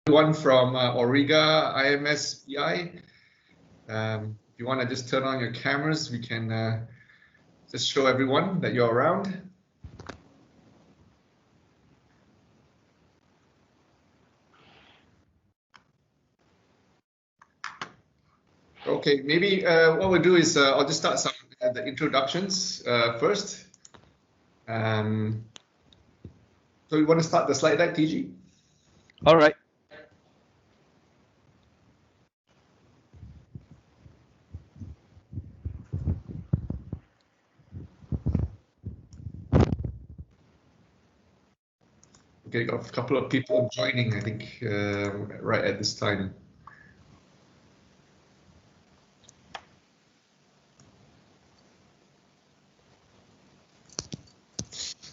Everyone from Auriga, IMSPI. If you want to just turn on your cameras, we can just show everyone that you're around. Okay, maybe what we'll do is I'll just start some the introductions first. So you want to start the slide deck, TG? All right. Okay, got a couple of people joining, I think, right at this time.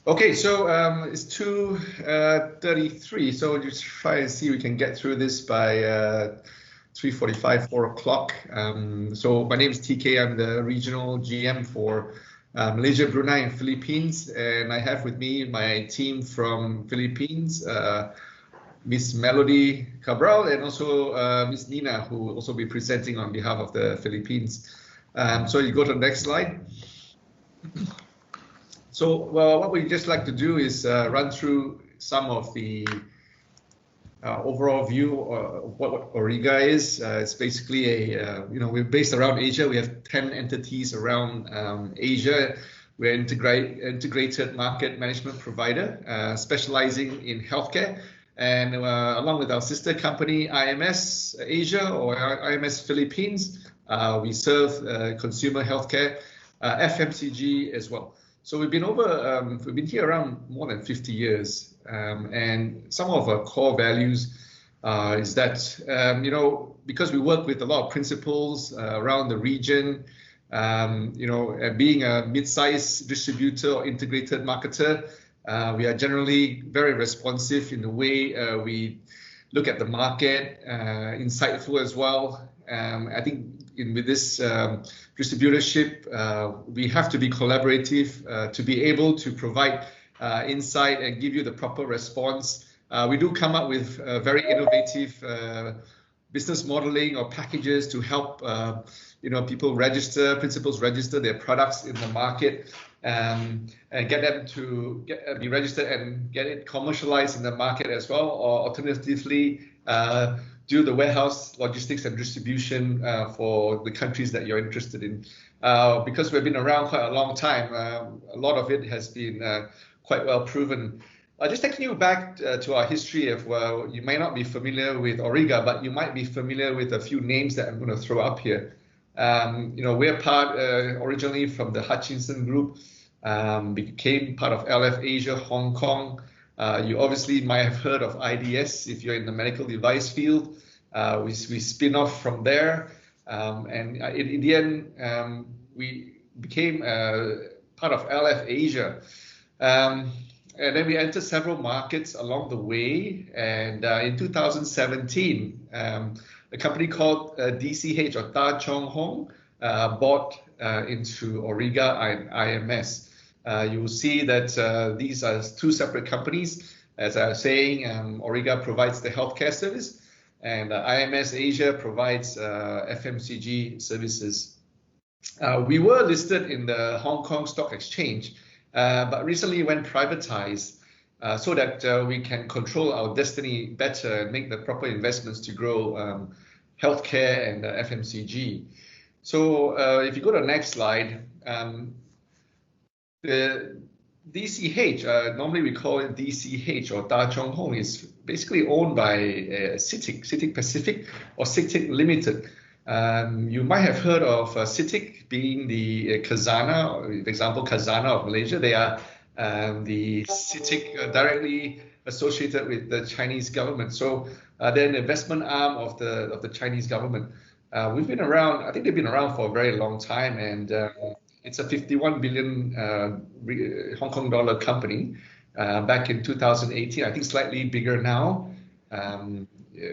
Okay, so it's 2:33, so just try and see if we can get through this by 3:45, 4 o'clock. So my name is TK, I'm the regional GM for Malaysia, Brunei, and Philippines, and I have with me my team from Philippines, Miss Melody Cabral, and also Miss Nina, who will also be presenting on behalf of the Philippines. So you go to the next slide. So what we just like to do is run through some of the overall view of what Auriga is. It's basically a, we're based around Asia. We have 10 entities around Asia. We're an integrated market management provider specializing in healthcare. And along with our sister company, IMS Asia or IMS Philippines, we serve consumer healthcare, FMCG as well. So we've been here around more than 50 years, and some of our core values is that, because we work with a lot of principals around the region, being a mid-sized distributor or integrated marketer, we are generally very responsive in the way we look at the market, insightful as well. I think with this distributorship, we have to be collaborative to be able to provide insight and give you the proper response. We do come up with very innovative business modeling or packages to help principals register their products in the market and get them to be registered and get it commercialized in the market as well, or alternatively do the warehouse logistics and distribution for the countries that you're interested in. Because we've been around quite a long time, a lot of it has been quite well proven. Just taking you back to our history of, you may not be familiar with Auriga, but you might be familiar with a few names that I'm going to throw up here. We're part originally from the Hutchinson Group, became part of LF Asia, Hong Kong. You obviously might have heard of IDS if you're in the medical device field. We spin off from there, and in the end, we became part of LF Asia. And then we entered several markets along the way. And in 2017, a company called DCH or Da Chong Hong bought into Auriga and IMS. You will see that these are two separate companies. As I was saying, Auriga provides the healthcare service, and IMS Asia provides FMCG services. We were listed in the Hong Kong Stock Exchange, but recently went privatized so that we can control our destiny better and make the proper investments to grow healthcare and FMCG. So if you go to the next slide, the DCH, normally we call it DCH or Da Chong Hong, is basically owned by CITIC Pacific or CITIC Limited. You might have heard of CITIC being the Khazanah, or for example, Khazanah of Malaysia. They are the CITIC directly associated with the Chinese government. So they're an investment arm of the Chinese government. We've been around, I think they've been around for a very long time, and it's a 51 billion Hong Kong dollar company back in 2018. I think slightly bigger now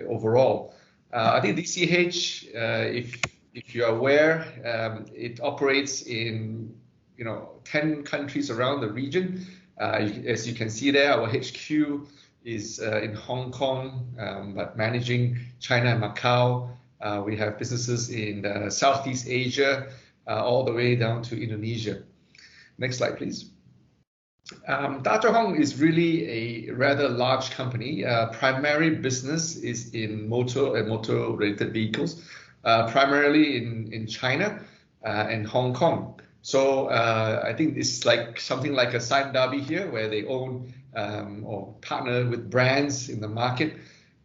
overall. I think DCH, if you're aware, it operates in 10 countries around the region. As you can see there, our HQ is in Hong Kong, but managing China and Macau. We have businesses in Southeast Asia, all the way down to Indonesia. Next slide, please. Dah Chong Hong is really a rather large company. Primary business is in motor and motor-related vehicles, primarily in China and Hong Kong. So I think it's like something like a Sime Darby here, where they own or partner with brands in the market.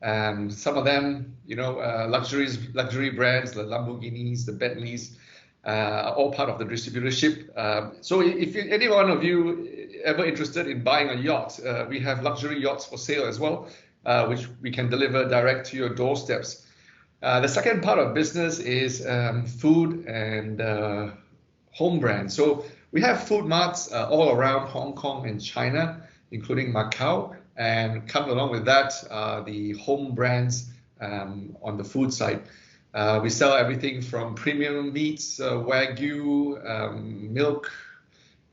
Some of them, luxury brands, the Lamborghinis, the Bentleys, are all part of the distributorship. So if any one of you ever interested in buying a yacht, we have luxury yachts for sale as well, which we can deliver direct to your doorsteps. The second part of business is food and home brands. So we have food marts all around Hong Kong and China, including Macau, and come along with that the home brands on the food side. We sell everything from premium meats, Wagyu, milk,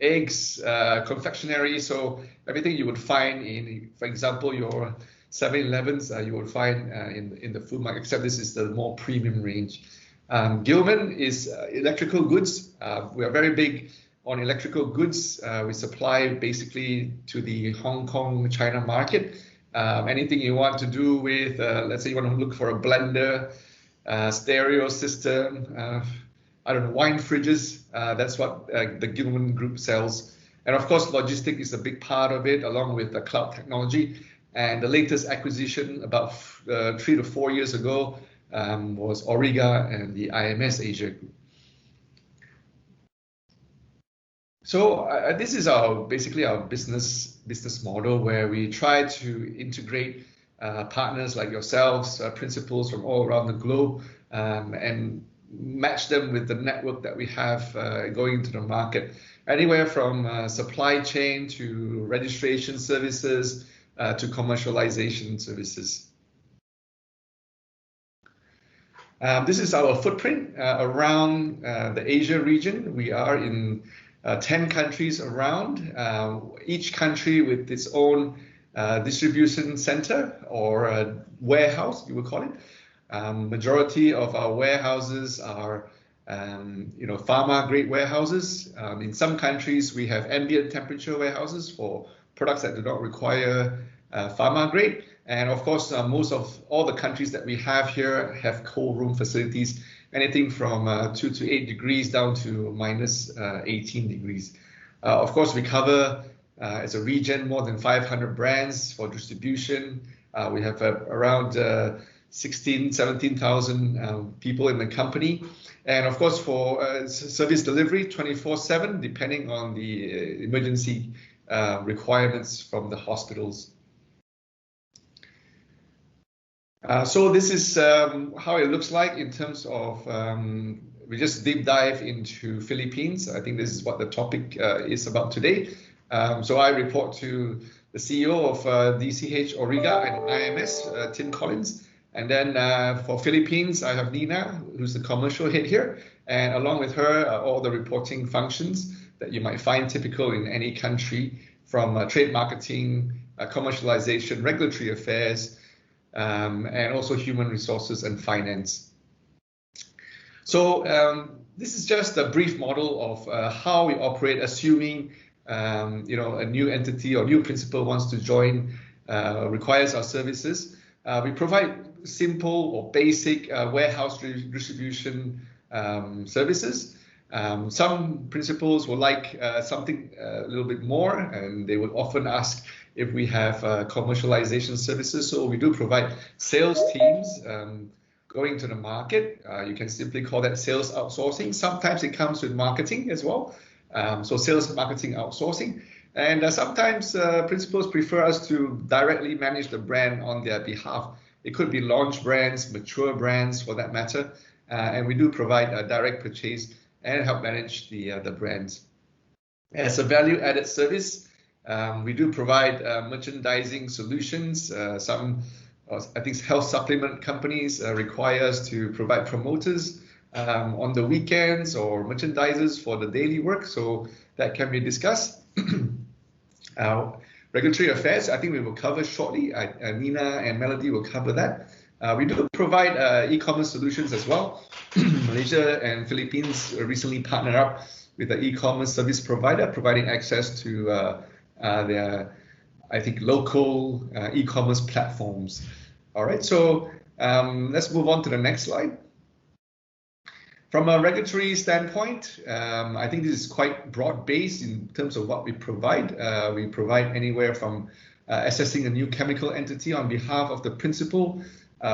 eggs, confectionery. So everything you would find in, for example, your 7-Elevens, you would find in the food market, except this is the more premium range. Gilman is electrical goods. We are very big on electrical goods. We supply basically to the Hong Kong, China market. Anything you want to do with, let's say you want to look for a blender, stereo system, I don't know, wine fridges, that's what the Gilman Group sells. And of course, logistics is a big part of it, along with the cloud technology. And the latest acquisition about 3 to 4 years ago was Auriga and the IMS Asia Group. So this is basically our business model, where we try to integrate partners like yourselves, principals from all around the globe, and match them with the network that we have going into the market. Anywhere from supply chain to registration services to commercialization services. This is our footprint around the Asia region. We are in 10 countries around, each country with its own distribution center or warehouse, you would call it. Majority of our warehouses are pharma grade warehouses. In some countries, we have ambient temperature warehouses for products that do not require pharma grade. And of course, most of all the countries that we have here have cold room facilities, anything from 2 to 8 degrees down to minus 18 degrees. Of course, we cover as a region more than 500 brands for distribution. We have around 17,000 people in the company. And of course, for service delivery 24/7, depending on the emergency requirements from the hospitals. So this is how it looks like in terms of, we just deep dive into Philippines. I think this is what the topic is about today. So I report to the CEO of DCH Auriga and IMS, Tim Collins. And then for Philippines, I have Nina, who's the commercial head here. And along with her, all the reporting functions that you might find typical in any country, from trade marketing, commercialization, regulatory affairs, and also human resources and finance. So this is just a brief model of how we operate, assuming a new entity or new principal wants to join, requires our services. We provide simple or basic warehouse distribution services. Some principals will like something a little bit more, and they will often ask if we have commercialization services. So we do provide sales teams going to the market. You can simply call that sales outsourcing. Sometimes it comes with marketing as well. So sales and marketing outsourcing. And sometimes principals prefer us to directly manage the brand on their behalf. It could be launch brands, mature brands for that matter. And we do provide a direct purchase and help manage the brands. As a value-added service, we do provide merchandising solutions. Some, I think, health supplement companies require us to provide promoters on the weekends or merchandisers for the daily work. So that can be discussed. regulatory affairs, I think we will cover shortly. Nina and Melody will cover that. We do provide e-commerce solutions as well. Malaysia and Philippines recently partnered up with the e-commerce service provider, providing access to their, I think, local e-commerce platforms. All right, so let's move on to the next slide. From a regulatory standpoint, I think this is quite broad-based in terms of what we provide. We provide anywhere from assessing a new chemical entity on behalf of the principal,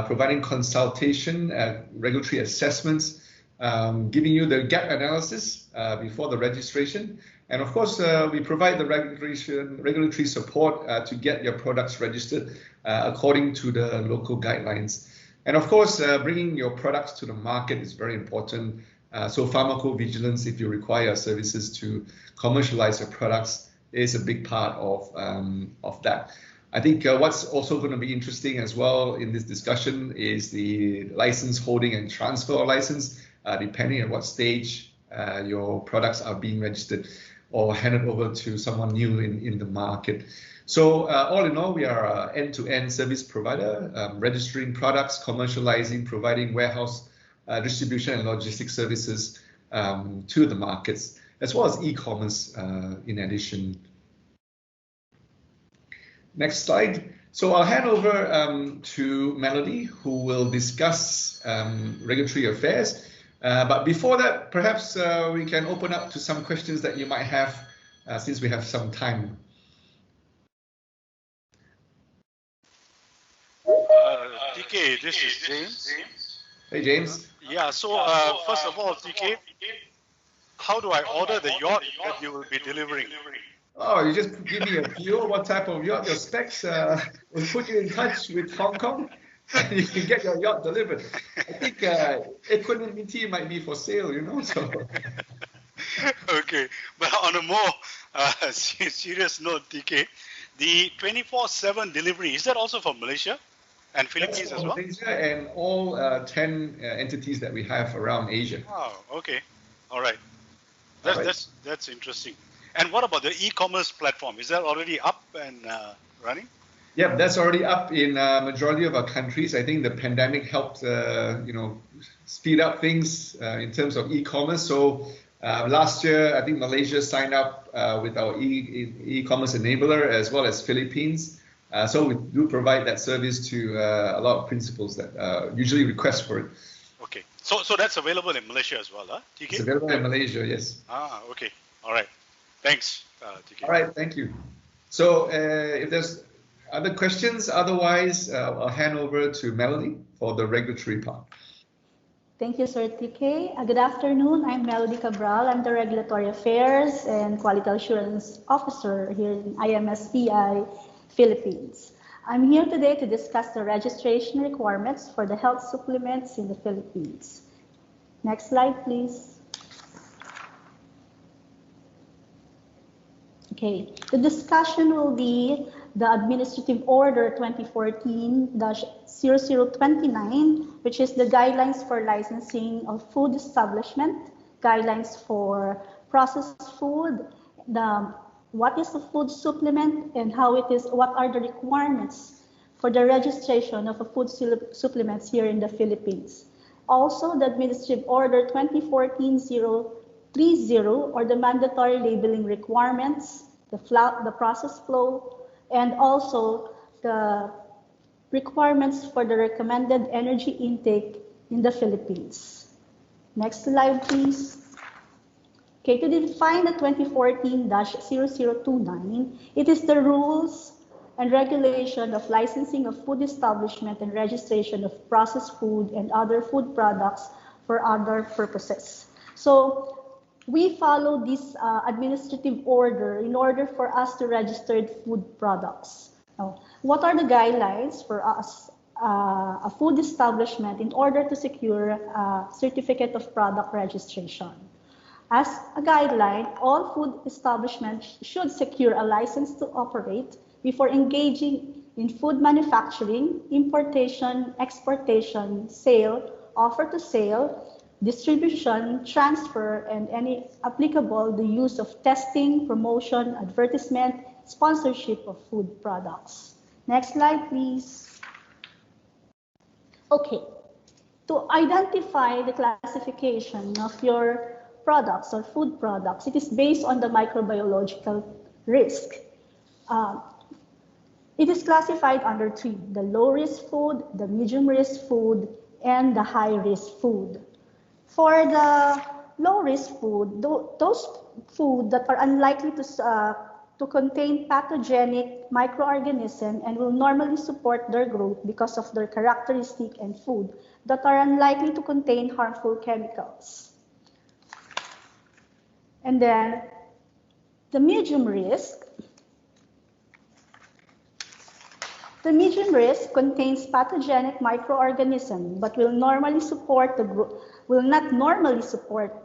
providing consultation, regulatory assessments, giving you the gap analysis before the registration. And of course, we provide the regulatory support to get your products registered according to the local guidelines. And of course, bringing your products to the market is very important. So pharmacovigilance, if you require services to commercialize your products, is a big part of that. I think what's also going to be interesting as well in this discussion is the license holding and transfer of license, depending on what stage your products are being registered or handed over to someone new in the market. So all in all, we are an end-to-end service provider, registering products, commercializing, providing warehouse distribution and logistics services to the markets, as well as e-commerce in addition. Next slide. So I'll hand over to Melody, who will discuss regulatory affairs. But before that, perhaps we can open up to some questions that you might have since we have some time. TK, this is James. Hey, James. Yeah, so first of all, TK, how do I order the yacht that you will be delivering? Oh, you just give me a PO, what type of yacht, your specs, we'll put you in touch with Hong Kong, and you can get your yacht delivered. I think equanimity might be for sale, you know, so. Okay, but on a more serious note, TK, the 24/7 delivery, is that also for Malaysia and Philippines as well? Malaysia and all 10 entities that we have around Asia. Oh, okay. All right. That's interesting. And what about the e-commerce platform? Is that already up and running? Yeah, that's already up in majority of our countries. I think the pandemic helped, speed up things in terms of e-commerce. So last year, I think Malaysia signed up with our e-commerce enabler as well as Philippines. So we do provide that service to a lot of principals that usually request for it. Okay, so that's available in Malaysia as well, huh? TK? It's available in Malaysia, yes. Ah, okay. All right. Thanks, TK. All right, thank you. So if there's other questions, otherwise I'll hand over to Melody for the regulatory part. Thank you, Sir TK. Good afternoon. I'm Melody Cabral. I'm the Regulatory Affairs and Quality Assurance Officer here in IMSPI, Philippines. I'm here today to discuss the registration requirements for the health supplements in the Philippines. Next slide, please. Okay, the discussion will be the Administrative Order 2014-0029, which is the guidelines for licensing of food establishment, guidelines for processed food, what is a food supplement and what are the requirements for the registration of a food supplements here in the Philippines. Also, the Administrative Order 2014-030, or the mandatory labeling requirements, the process flow, and also the requirements for the recommended energy intake in the Philippines. Next slide, please. Okay, to define the 2014-0029, it is the rules and regulation of licensing of food establishment and registration of processed food and other food products for other purposes. So we follow this administrative order in order for us to register food products. Now, what are the guidelines for us, a food establishment, in order to secure a certificate of product registration? As a guideline, all food establishments should secure a license to operate before engaging in food manufacturing, importation, exportation, sale, offer to sale, distribution, transfer, and any applicable the use of testing, promotion, advertisement, sponsorship of food products. Next slide, please. Okay, to identify the classification of your products or food products, it is based on the microbiological risk. It is classified under 3, the low-risk food, the medium-risk food, and the high-risk food. For the low-risk food, those food that are unlikely to contain pathogenic microorganisms and will normally support their growth because of their characteristic, and food that are unlikely to contain harmful chemicals. And then the medium risk. The medium risk contains pathogenic microorganisms but will not normally support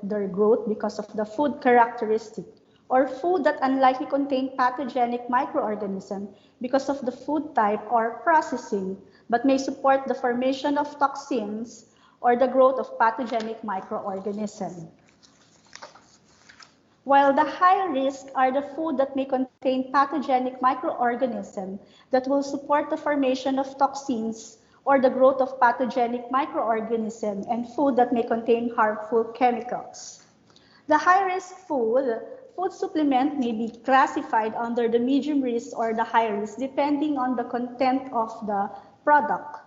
their growth because of the food characteristic, or food that unlikely contain pathogenic microorganisms because of the food type or processing, but may support the formation of toxins or the growth of pathogenic microorganisms. While the high risk are the food that may contain pathogenic microorganisms that will support the formation of toxins or the growth of pathogenic microorganisms, and food that may contain harmful chemicals. The high-risk food supplement may be classified under the medium risk or the high risk depending on the content of the product.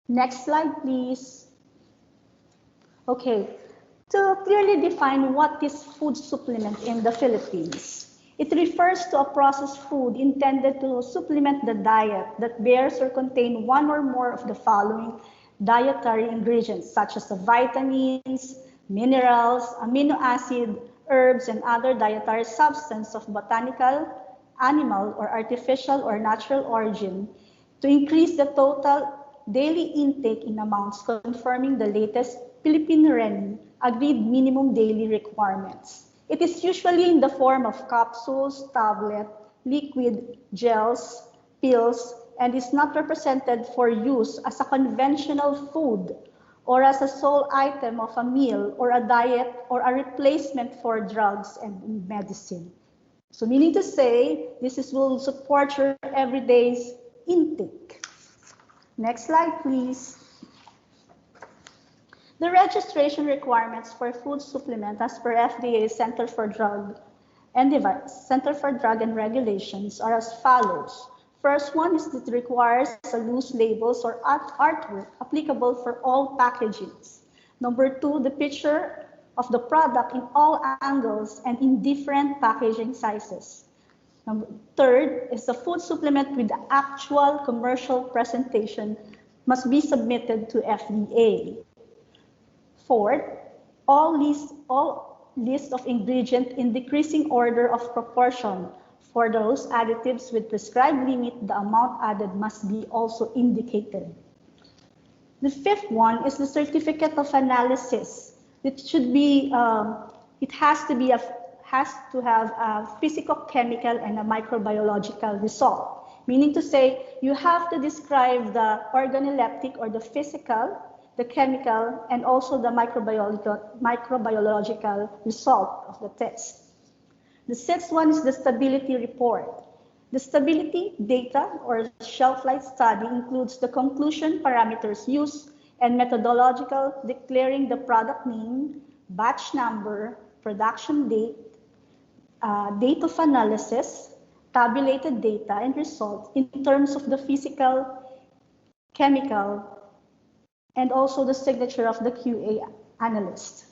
Next slide, please. Okay, to clearly define what is food supplement in the Philippines, it refers to a processed food intended to supplement the diet that bears or contain one or more of the following dietary ingredients, such as the vitamins, minerals, amino acid, herbs, and other dietary substances of botanical, animal, or artificial or natural origin, to increase the total daily intake in amounts confirming the latest Philippine RENI agreed minimum daily requirements. It is usually in the form of capsules, tablet, liquid, gels, pills, and is not represented for use as a conventional food or as a sole item of a meal or a diet or a replacement for drugs and medicine. So meaning to say, will support your everyday's intake. Next slide, please. The registration requirements for food supplement as per FDA Center for Drug and Regulations are as follows. First one is that it requires a loose labels or artwork applicable for all packagings. Number 2, the picture of the product in all angles and in different packaging sizes. Third is the food supplement with the actual commercial presentation must be submitted to FDA. Fourth, all list of ingredients in decreasing order of proportion. For those additives with prescribed limit, the amount added must be also indicated. The fifth one is the certificate of analysis. It should be, it has to have a physical, chemical, and a microbiological result. Meaning to say, you have to describe the organoleptic or the physical, the chemical, and also the microbiological result of the test. The sixth one is the stability report. The stability data or shelf life study includes the conclusion parameters used and methodological declaring the product name, batch number, production date, date of analysis, tabulated data and results in terms of the physical, chemical, and also the signature of the QA analyst.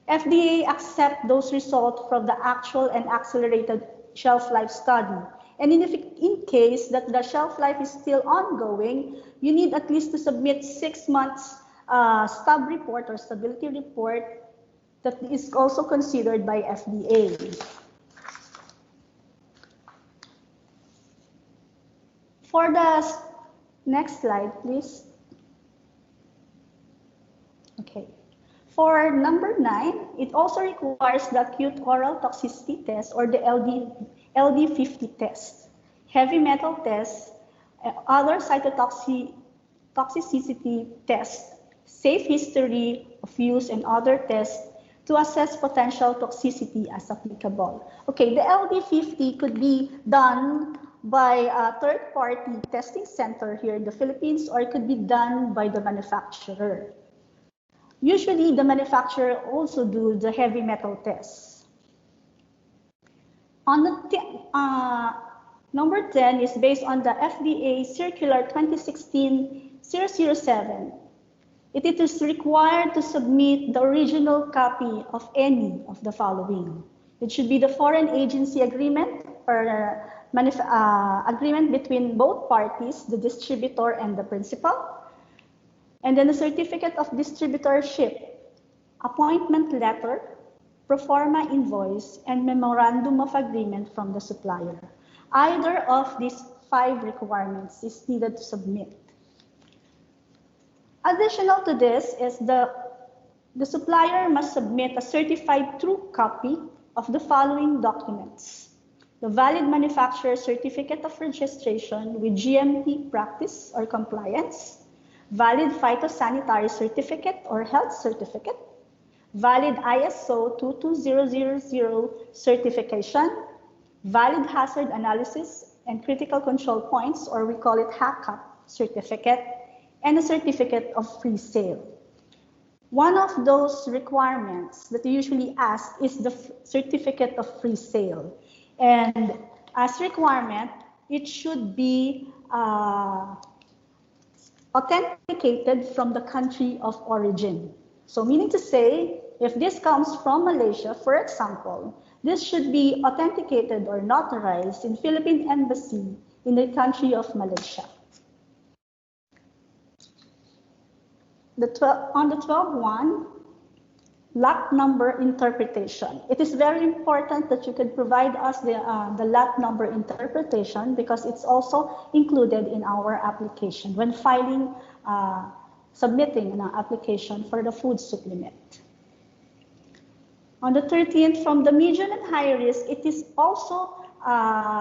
FDA accept those results from the actual and accelerated shelf life study. And in case that the shelf life is still ongoing, you need at least to submit 6 months stub report or stability report that is also considered by FDA. For the next slide, please. Okay. For number 9, it also requires the acute oral toxicity test or the LD50 test, heavy metal test, other cytotoxicity tests, safe history of use and other tests to assess potential toxicity as applicable. Okay, the LD50 could be done by a third-party testing center here in the Philippines, or it could be done by the manufacturer. Usually, the manufacturer also do the heavy metal tests. On the number 10 is based on the FDA Circular 2016-007. It is required to submit the original copy of any of the following. It should be the foreign agency agreement or agreement between both parties, the distributor and the principal, and then the certificate of distributorship, appointment letter, pro forma invoice, and memorandum of agreement from the supplier. Either of these 5 requirements is needed to submit. Additional to this is the supplier must submit a certified true copy of the following documents: the valid manufacturer certificate of registration with GMP practice or compliance, valid phytosanitary certificate or health certificate, valid ISO 22000 certification, valid hazard analysis and critical control points, or we call it HACCP certificate, and a certificate of free sale. One of those requirements that you usually ask is the certificate of free sale. And as requirement, it should be authenticated from the country of origin. So meaning to say, if this comes from Malaysia, for example, this should be authenticated or notarized in Philippine Embassy in the country of Malaysia. On the 12.1, lot number interpretation. It is very important that you can provide us the lot number interpretation, because it's also included in our application when filing, submitting an application for the food supplement. On the 13th, from the medium and high risk, it is also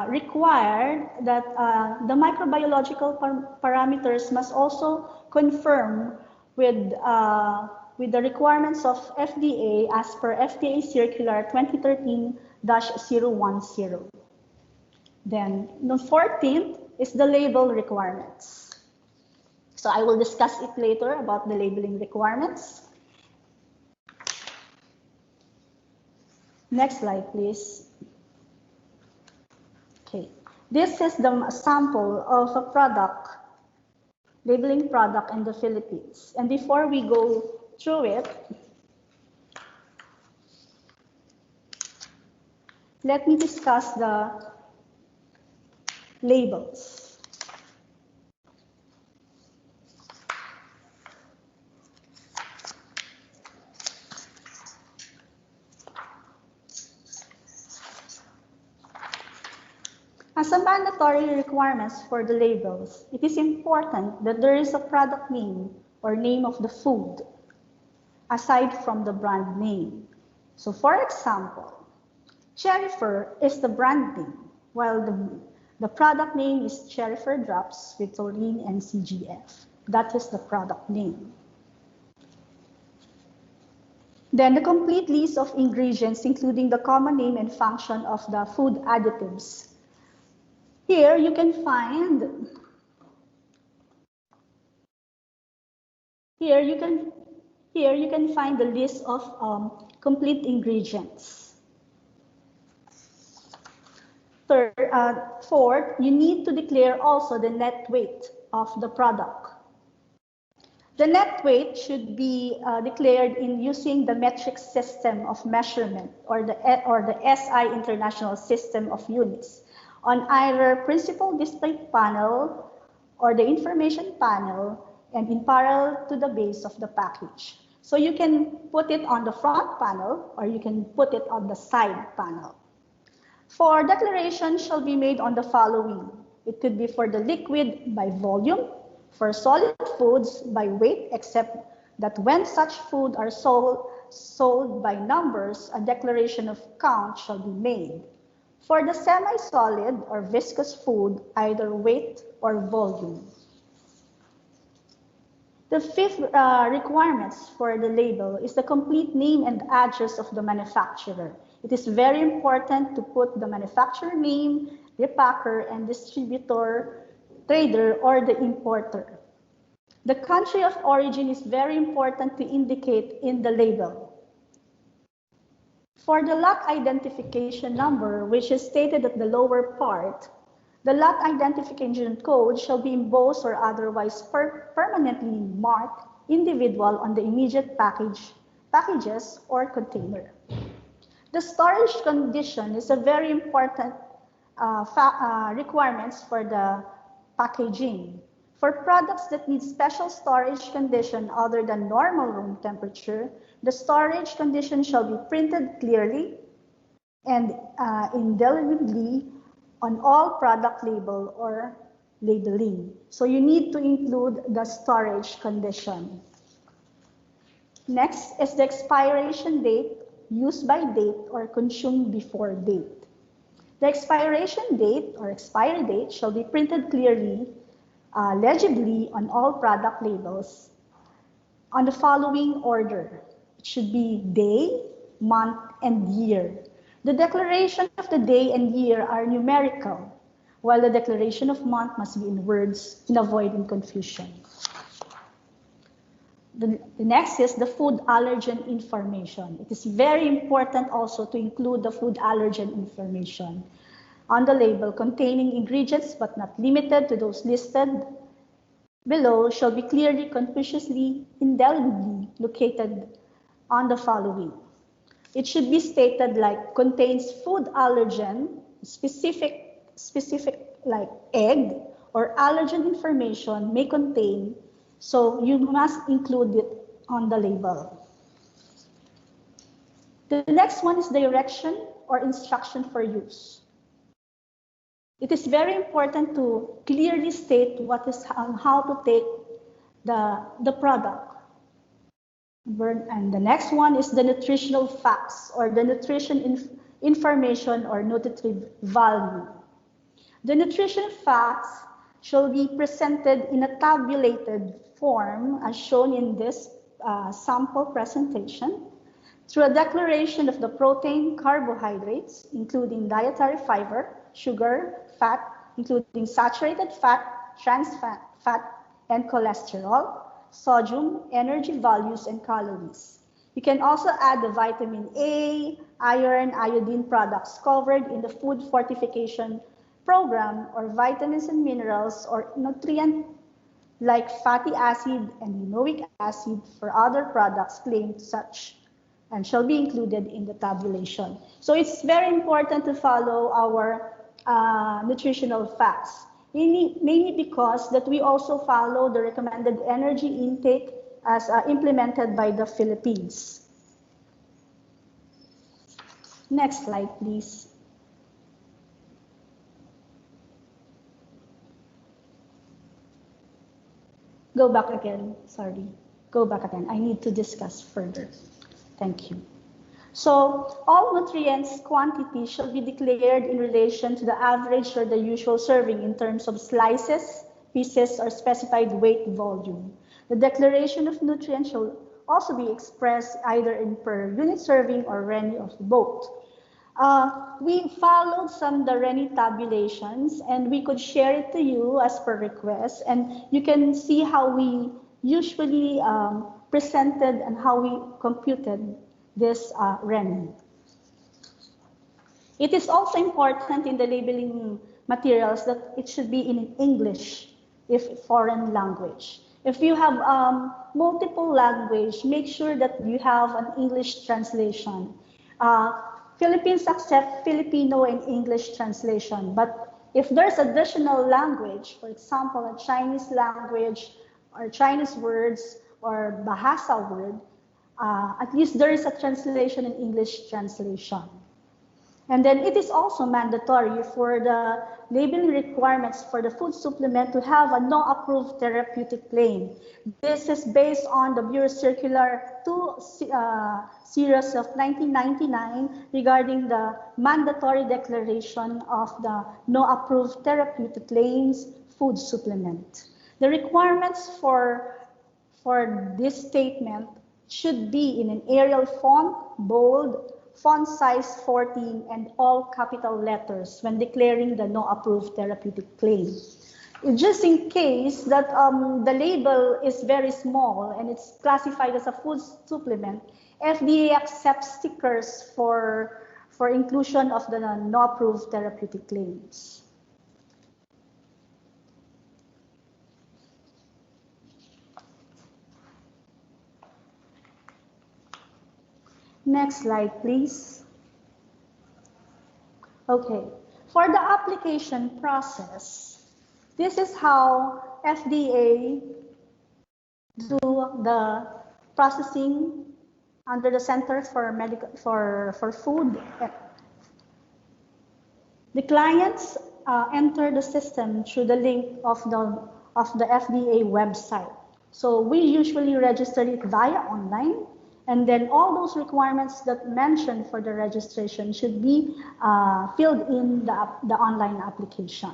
required that the microbiological parameters must also confirm with the requirements of FDA as per FDA Circular 2013-010. Then the 14th is the label requirements. So I will discuss it later about the labeling requirements. Next slide, please. Okay, this is the sample of a product, labeling product in the Philippines. And before we go through it, let me discuss the labels. As a mandatory requirements for the labels, it is important that there is a product name or name of the food aside from the brand name. So for example, Cherryfer is the brand name, while the product name is Cherryfer Drops with taurine and CGF. That is the product name. Then the complete list of ingredients, including the common name and function of the food additives. Here you can find the list of complete ingredients. Fourth, you need to declare also the net weight of the product. The net weight should be declared in using the metric system of measurement or the SI International System of Units on either principal display panel or the information panel and in parallel to the base of the package. So you can put it on the front panel or you can put it on the side panel. For declaration shall be made on the following. It could be for the liquid by volume, for solid foods by weight, except that when such food are sold by numbers, a declaration of count shall be made. For the semi-solid or viscous food, either weight or volume. The fifth requirements for the label is the complete name and address of the manufacturer. It is very important to put the manufacturer name, repacker, and distributor, trader, or the importer. The country of origin is very important to indicate in the label. For the lot identification number, which is stated at the lower part, the lot identification code shall be embossed or otherwise permanently marked individual on the immediate packages or container. The storage condition is a very important requirements for the packaging. For products that need special storage condition other than normal room temperature, the storage condition shall be printed clearly and indelibly on all product label or labeling. So you need to include the storage condition. Next is the expiration date, use by date, or consumed before date. The expiration date or expiry date shall be printed clearly, legibly on all product labels on the following order. It should be day, month, and year. The declaration of the day and year are numerical, while the declaration of month must be in words in avoiding confusion. The next is the food allergen information. It is very important also to include the food allergen information on the label containing ingredients but not limited to those listed below shall be clearly, conspicuously, indelibly located on the following. It should be stated like contains food allergen, specific like egg or allergen information may contain, so you must include it on the label. The next one is direction or instruction for use. It is very important to clearly state what is how to take the product. And the next one is the nutritional facts or the nutrition information or nutritive value. The nutrition facts shall be presented in a tabulated form as shown in this sample presentation through a declaration of the protein, carbohydrates, including dietary fiber, sugar, fat, including saturated fat, trans fat, and cholesterol, sodium, energy values, and calories. You can also add the vitamin A, iron, iodine products covered in the food fortification program or vitamins and minerals or nutrient like fatty acid and linoleic acid for other products claimed such and shall be included in the tabulation. So it's very important to follow our nutritional facts. Mainly because that we also follow the recommended energy intake as implemented by the Philippines. Next slide, please. Go back again, sorry. Go back again, I need to discuss further. Thank you. So all nutrients quantity shall be declared in relation to the average or the usual serving in terms of slices, pieces, or specified weight volume. The declaration of nutrients shall also be expressed either in per unit serving or RENI of both. We followed some the RENI tabulations and we could share it to you as per request, and you can see how we usually presented and how we computed this RENI. It is also important in the labeling materials that it should be in English if foreign language. If you have multiple language, make sure that you have an English translation. Philippines accept Filipino and English translation, but if there's additional language, for example, a Chinese language or Chinese words or Bahasa word, at least there is a translation in English translation. And then it is also mandatory for the labeling requirements for the food supplement to have a no approved therapeutic claim. This is based on the Bureau Circular 2 series of 1999 regarding the mandatory declaration of the no approved therapeutic claims food supplement. The requirements for for this statement should be in an Arial font, bold, font size 14, and all capital letters when declaring the no approved therapeutic claim. Just in case that the label is very small and it's classified as a food supplement, FDA accepts stickers for inclusion of the no approved therapeutic claims. Next slide, please. Okay, for the application process, this is how FDA do the processing under the Center for Food. The clients enter the system through the link of the FDA website. So we usually register it via online, and then all those requirements that mentioned for the registration should be filled in the online application.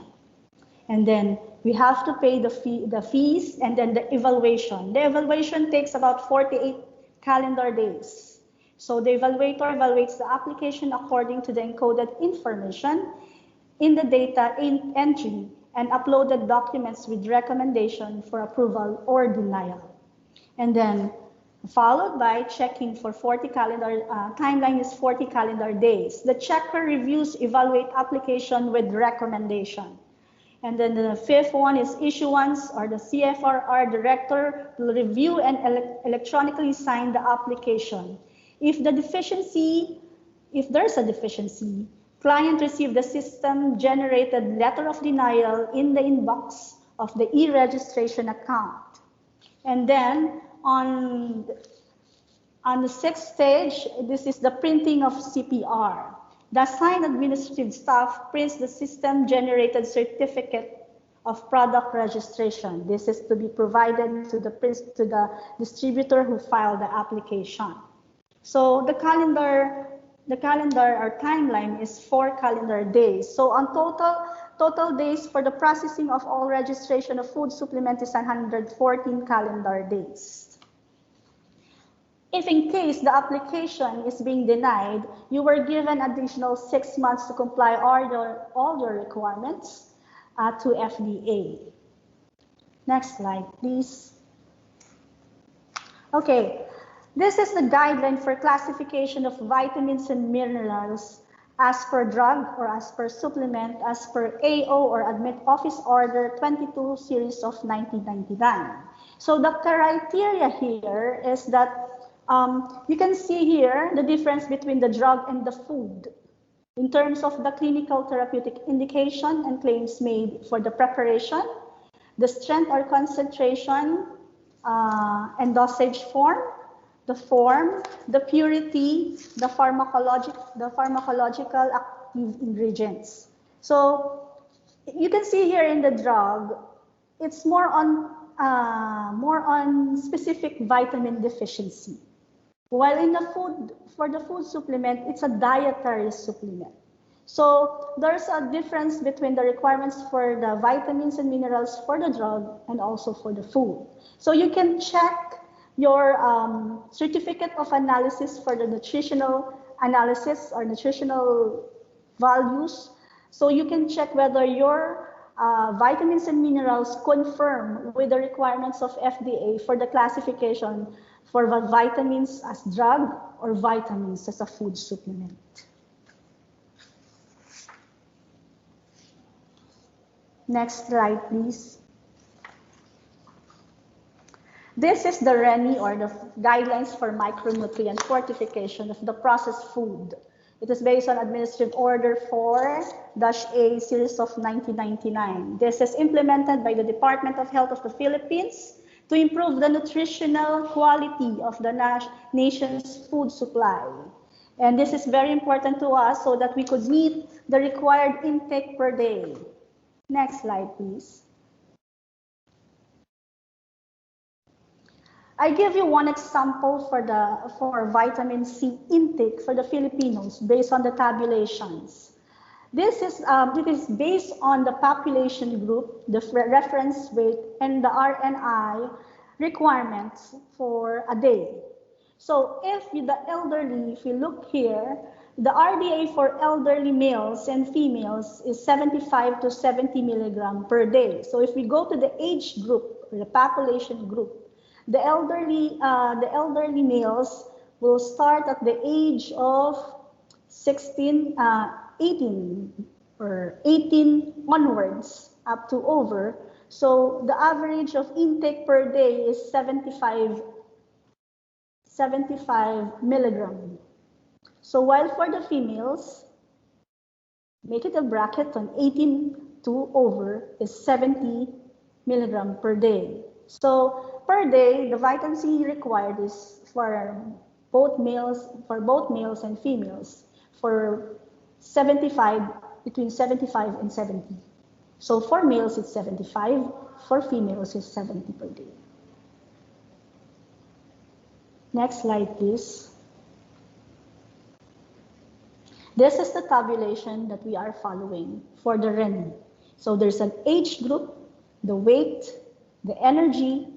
And then we have to pay the fees, and then the evaluation. The evaluation takes about 48 calendar days. So the evaluator evaluates the application according to the encoded information in the data entry and uploaded documents with recommendation for approval or denial. And then followed by checking for 40 calendar, timeline is 40 calendar days. The checker reviews, evaluate application with recommendation. And then the fifth one is issuance, or the CFRR director will review and electronically sign the application. If there's a deficiency, client receive the system generated letter of denial in the inbox of the e-registration account. And then on the sixth stage, this is the printing of CPR. The assigned administrative staff prints the system-generated certificate of product registration. This is to be provided to the distributor who filed the application. So the calendar or timeline is 4 calendar days. So on total days for the processing of all registration of food supplement is 114 calendar days. If in case the application is being denied, you were given additional 6 months to comply all your requirements to FDA. Next slide, please. Okay, this is the guideline for classification of vitamins and minerals as per drug or as per supplement, as per AO or Admit Office Order 22 series of 1999. So the criteria here is that you can see here the difference between the drug and the food in terms of the clinical therapeutic indication and claims made for the preparation, the strength or concentration and dosage form, the purity, the pharmacological active ingredients. So you can see here in the drug, it's more on specific vitamin deficiency. While in the food, for the food supplement, it's a dietary supplement. So there's a difference between the requirements for the vitamins and minerals for the drug and also for the food. So you can check your certificate of analysis for the nutritional analysis or nutritional values. So you can check whether your vitamins and minerals confirm with the requirements of FDA for the classification for vitamins as drug or vitamins as a food supplement. Next slide, please. This is the RENI, or the Guidelines for Micronutrient Fortification of the Processed Food. It is based on Administrative Order 4-A series of 1999. This is implemented by the Department of Health of the Philippines to improve the nutritional quality of the nation's food supply. And this is very important to us so that we could meet the required intake per day. Next slide, please. I give you one example for vitamin C intake for the Filipinos based on the tabulations. It is based on the population group, the reference weight, and the RNI requirements for a day. So if the elderly, if you look here, the RDA for elderly males and females is 75 to 70 milligram per day. So if we go to the age group, or the population group, the elderly males will start at the age of 18 or 18 onwards up to over. So the average of intake per day is 75 milligram. So while for the females, make it a bracket on 18 to over is 70 milligram per day. So per day, the vitamin C required is for both males and females for between 75 and 70. So for males, it's 75. For females, it's 70 per day. Next slide, please. This is the tabulation that we are following for the REN. So there's an age group, the weight, the energy,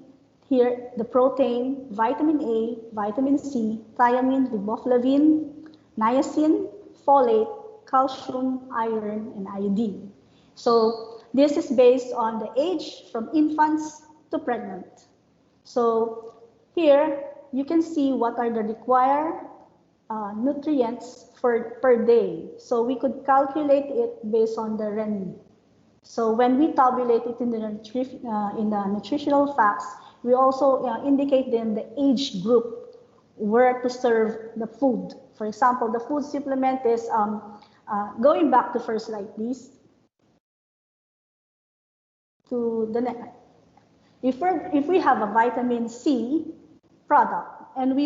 here the protein, vitamin A, vitamin C, thiamine, riboflavin, niacin, folate, calcium, iron, and iodine. So this is based on the age from infants to pregnant. So here you can see what are the required nutrients per day. So we could calculate it based on the REN. So when we tabulate it in the nutritional facts, we also indicate then the age group where to serve the food. For example, the food supplement is, going back to first slide, please. To the next. If we have a vitamin C product and we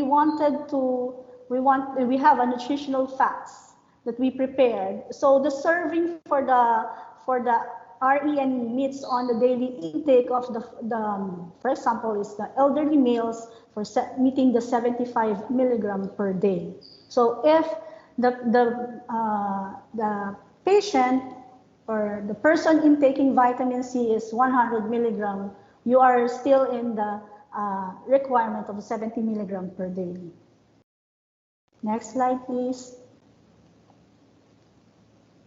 have a nutritional facts that we prepared. So the serving for the REN meets on the daily intake of for example, is the elderly males for meeting the 75 milligram per day. So if the patient or the person intaking vitamin C is 100 milligram, you are still in the requirement of 70 milligram per day. Next slide, please.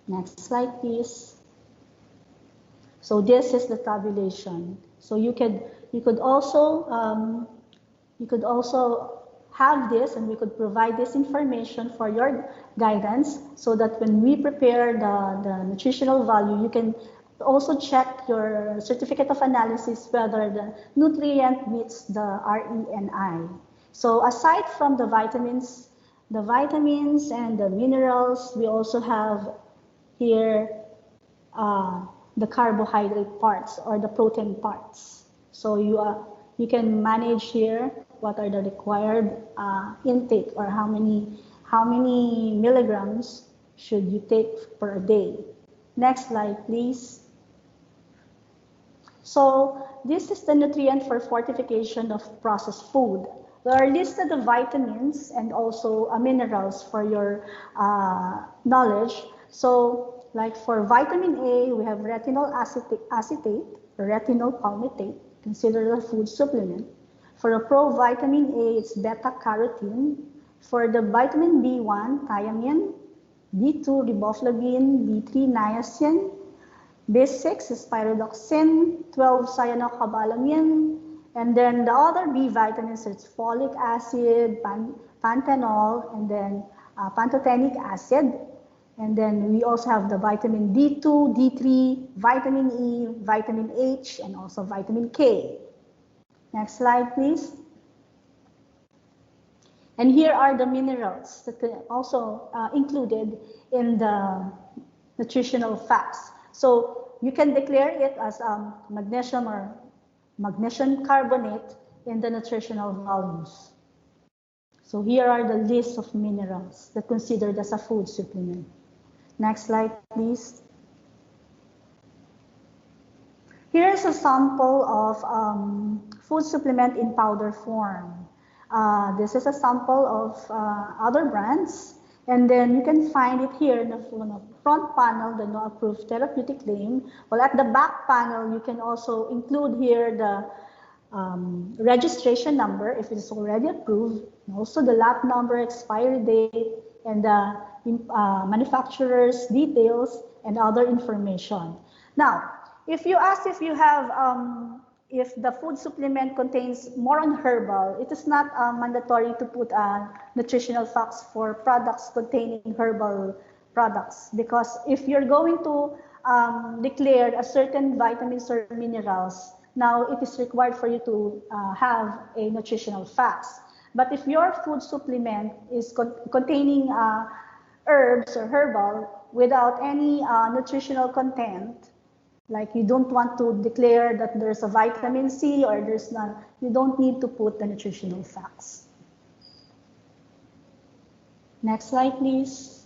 Next slide, please. So this is the tabulation. So you could also have this, and we could provide this information for your guidance, so that when we prepare the nutritional value, you can also check your certificate of analysis whether the nutrient meets the RENI. So aside from the vitamins and the minerals, we also have here the carbohydrate parts or the protein parts. So you can manage here what are the required intake, or how many milligrams should you take per day. Next slide, please. So this is the nutrient for fortification of processed food. There are listed the vitamins and also minerals for your knowledge. So like for vitamin A, we have retinol acetate, retinol palmitate, considered a food supplement. For the provitamin A, it's beta-carotene. For the vitamin B1, thiamine, B2, riboflavin, B3, niacin, B6 is pyridoxine, 12 cyanocobalamin, and then the other B vitamins, it's folic acid, panthenol, and then pantothenic acid. And then we also have the vitamin D2, D3, vitamin E, vitamin H, and also vitamin K. Next slide, please. And here are the minerals that are also included in the nutritional facts. So you can declare it as magnesium or magnesium carbonate in the nutritional values. So here are the list of minerals that are considered as a food supplement. Next slide, please. Here is a sample of food supplement in powder form. This is a sample of other brands, and then you can find it here in the front panel, the no approved therapeutic claim. Well, at the back panel, you can also include here the registration number if it's already approved, and also the lot number, expiry date, and the manufacturer's details and other information. Now, if you ask if you have if the food supplement contains more on herbal, it is not mandatory to put nutritional facts for products containing herbal products, because if you're going to declare a certain vitamins or minerals, now it is required for you to have a nutritional facts. But if your food supplement is containing herbs or herbal without any nutritional content, like you don't want to declare that there's a vitamin C or there's none, you don't need to put the nutritional facts. Next slide, please.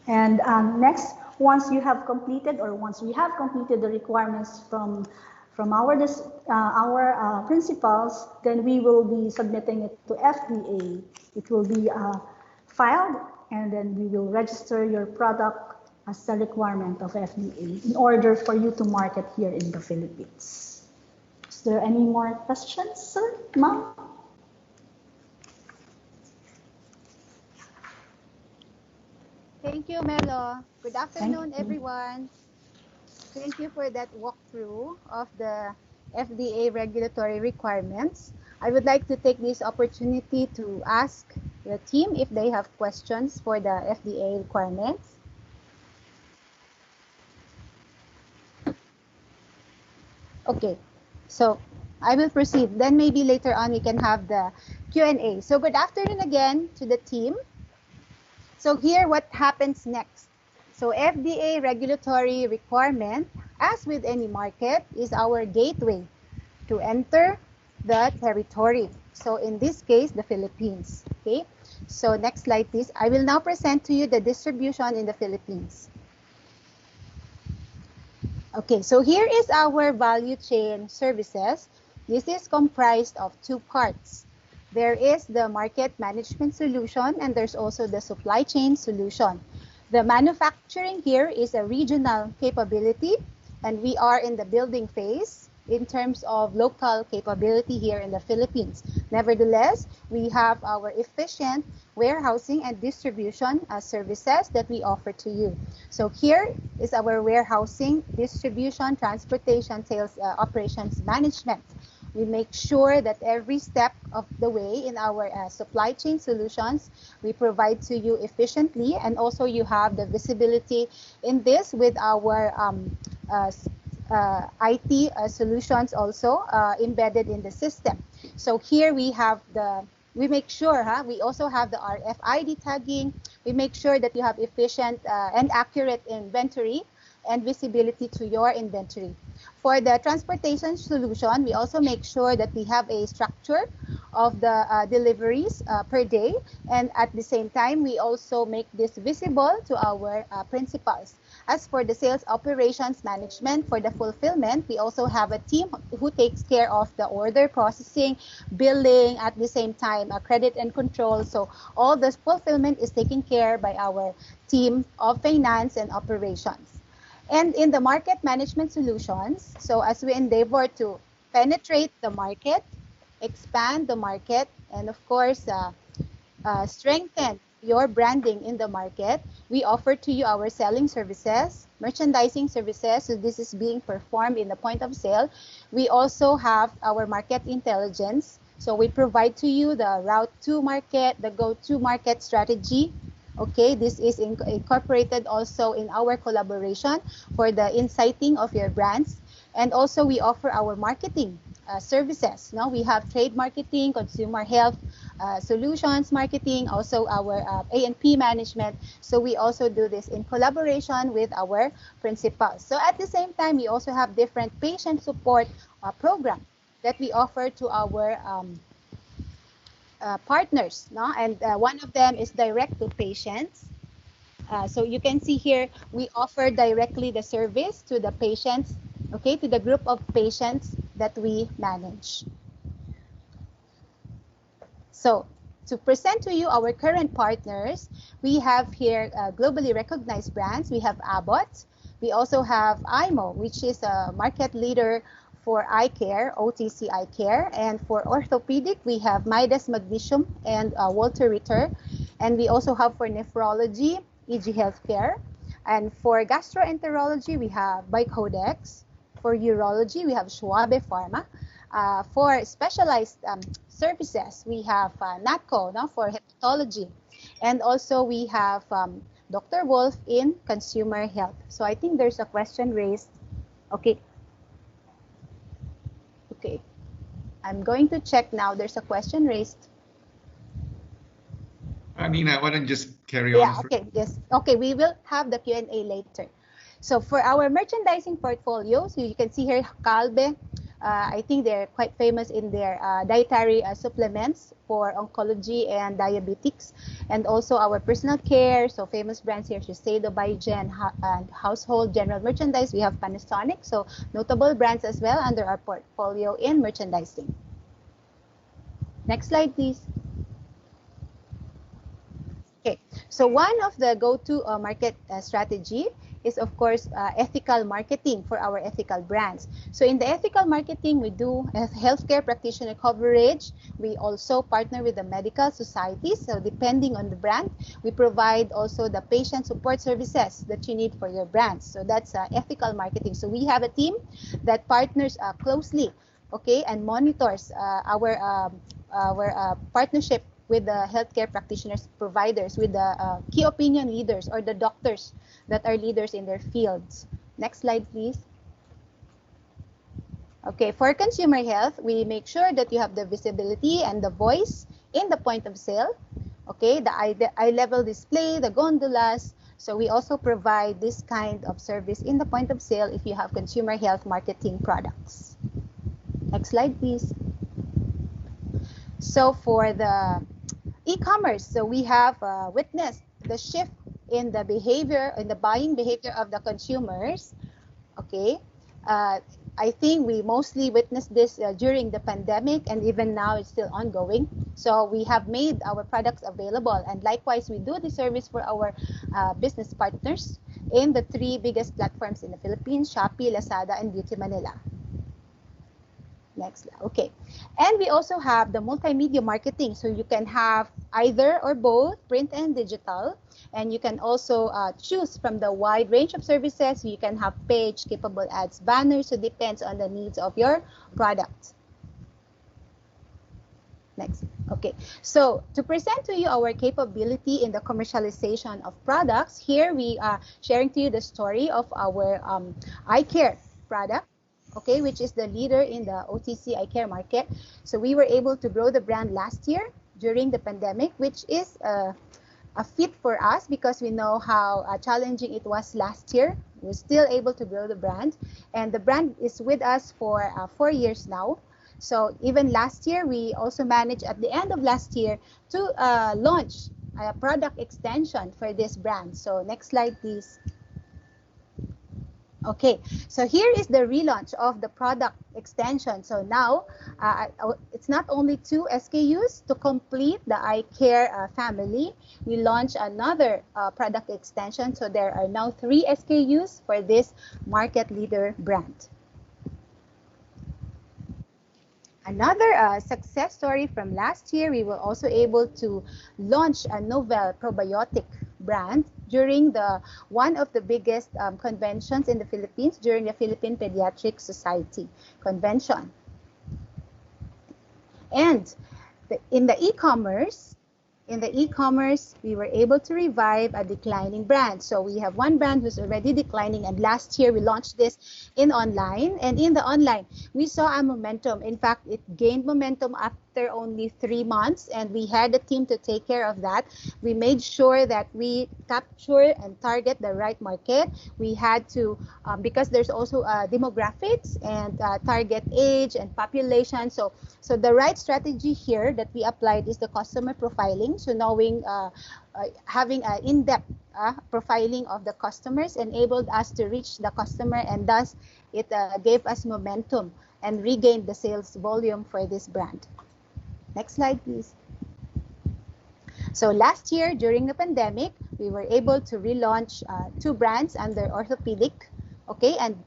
And next, once you have completed, or once we have completed the requirements from our principals, then we will be submitting it to FDA. It will be filed, and then we will register your product as the requirement of FDA in order for you to market here in the Philippines. Is there any more questions, sir, ma'am? Thank you, Melo. Good afternoon, everyone. Thank you for that walkthrough of the FDA regulatory requirements. I would like to take this opportunity to ask the team if they have questions for the FDA requirements. Okay, so I will proceed. Then maybe later on we can have the Q&A. So good afternoon again to the team. So here what happens next. So FDA regulatory requirement, as with any market, is our gateway to enter the territory. So in this case, the Philippines. Okay, so next slide, please. I will now present to you the distribution in the Philippines. Okay, so here is our value chain services. This is comprised of two parts. There is the market management solution, and there's also the supply chain solution. The manufacturing here is a regional capability, and we are in the building phase in terms of local capability here in the Philippines. Nevertheless, we have our efficient warehousing and distribution services that we offer to you. So here is our warehousing, distribution, transportation, sales, operations management. We make sure that every step of the way in our supply chain solutions, we provide to you efficiently, and also you have the visibility in this with our IT solutions also embedded in the system. So here we have we make sure we also have the RFID tagging. We make sure that you have efficient and accurate inventory and visibility to your inventory. For the transportation solution, we also make sure that we have a structure of the deliveries per day, and at the same time, we also make this visible to our principals. As for the sales operations management, for the fulfillment, we also have a team who takes care of the order processing, billing, at the same time, credit and control. So all this fulfillment is taken care by our team of finance and operations. And in the market management solutions, so as we endeavor to penetrate the market, expand the market, and of course, strengthen your branding in the market, we offer to you our selling services, merchandising services. So this is being performed in the point of sale. We also have our market intelligence. So we provide to you the route to market, the go-to market strategy. Okay, this is incorporated also in our collaboration for the inciting of your brands. And also we offer our marketing services. Now we have trade marketing, consumer health solutions marketing, also our A&P management. So we also do this in collaboration with our principals. So at the same time, we also have different patient support programs that we offer to our partners, no? And one of them is direct to patients. So you can see here, we offer directly the service to the patients, okay, to the group of patients that we manage. So to present to you our current partners, we have here globally recognized brands. We have Abbott. We also have IMO, which is a market leader For eye care, OTC eye care, and for orthopedic, we have Midas Magnesium and Walter Ritter, and we also have for nephrology, EG Healthcare, and for gastroenterology, we have Bicodex. For urology, we have Schwabe Pharma. For specialized services, we have NATCO, no, for hepatology, and also we have Dr. Wolf in consumer health. So I think there's a question raised. Okay. Okay. I'm going to check now. There's a question raised. Nina, why don't you just carry on? Yeah, okay, yes. Okay, we will have the Q&A later. So for our merchandising portfolio, so you can see here, Calbe, I think they're quite famous in their dietary supplements for oncology and diabetics, and also our personal care. So famous brands here, Shiseido, Biogen, and household general merchandise. We have Panasonic, so notable brands as well under our portfolio in merchandising. Next slide, please. Okay, so one of the go-to market strategy is, of course, ethical marketing for our ethical brands. So in the ethical marketing, we do healthcare practitioner coverage. We also partner with the medical societies. So depending on the brand, we provide also the patient support services that you need for your brands. So that's ethical marketing. So we have a team that partners closely, okay, and monitors our partnership with the healthcare practitioners providers, with the key opinion leaders or the doctors that are leaders in their fields. Next slide, please. Okay, for consumer health, we make sure that you have the visibility and the voice in the point of sale. Okay, the eye-level display, the gondolas. So we also provide this kind of service in the point of sale if you have consumer health marketing products. Next slide, please. So for the e-commerce, so we have witnessed the shift in the behavior, in the buying behavior of the consumers. Okay, I think we mostly witnessed this during the pandemic, and even now it's still ongoing. So we have made our products available, and likewise we do the service for our business partners in the 3 biggest platforms in the Philippines: Shopee, Lazada, and Beauty Manila. Next, okay. And we also have the multimedia marketing. So you can have either or both print and digital. And you can also choose from the wide range of services. You can have page, capable ads, banners. So it depends on the needs of your product. Next. Okay. So to present to you our capability in the commercialization of products, here we are sharing to you the story of our eye care product. Okay, which is the leader in the OTC eye care market. So we were able to grow the brand last year during the pandemic, which is a feat for us because we know how challenging it was last year. We're still able to grow the brand, and the brand is with us for 4 years now. So even last year, we also managed at the end of last year to launch a product extension for this brand. So next slide, please. Okay, so here is the relaunch of the product extension. So now it's not only 2 SKUs to complete the eye care family. We launched another product extension. So there are now 3 SKUs for this market leader brand. Another success story from last year, we were also able to launch a novel probiotic brand during one of the biggest conventions in the Philippines, during the Philippine Pediatric Society convention. And in the e-commerce, we were able to revive a declining brand. So we have one brand who's already declining, and last year we launched this in online. And in the online, we saw a momentum. In fact, it gained momentum after only 3 months, and we had a team to take care of that. We made sure that we capture and target the right market. We had to, because there's also demographics and target age and population. So the right strategy here that we applied is the customer profiling. So knowing, having an in-depth profiling of the customers enabled us to reach the customer, and thus it gave us momentum and regained the sales volume for this brand. Next slide, please. So last year, during the pandemic, we were able to relaunch 2 brands under orthopedic, okay, and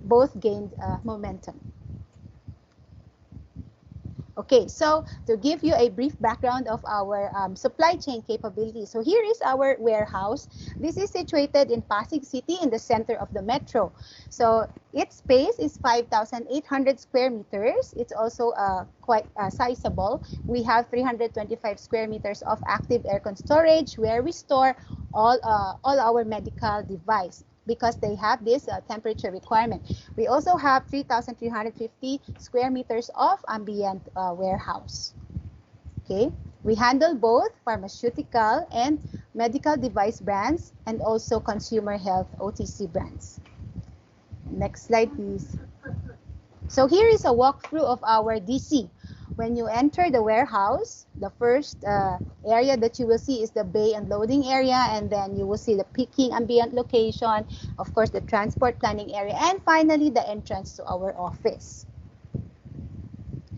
both gained momentum. Okay, so to give you a brief background of our supply chain capability. So here is our warehouse. This is situated in Pasig City in the center of the metro. So its space is 5,800 square meters. It's also quite sizable. We have 325 square meters of active aircon storage where we store all our medical device, because they have this temperature requirement. We also have 3,350 square meters of ambient warehouse. Okay, we handle both pharmaceutical and medical device brands and also consumer health OTC brands. Next slide, please. So here is a walkthrough of our DC. When you enter the warehouse, the first area that you will see is the bay and loading area, and then you will see the picking ambient location, of course the transport planning area, and finally the entrance to our office.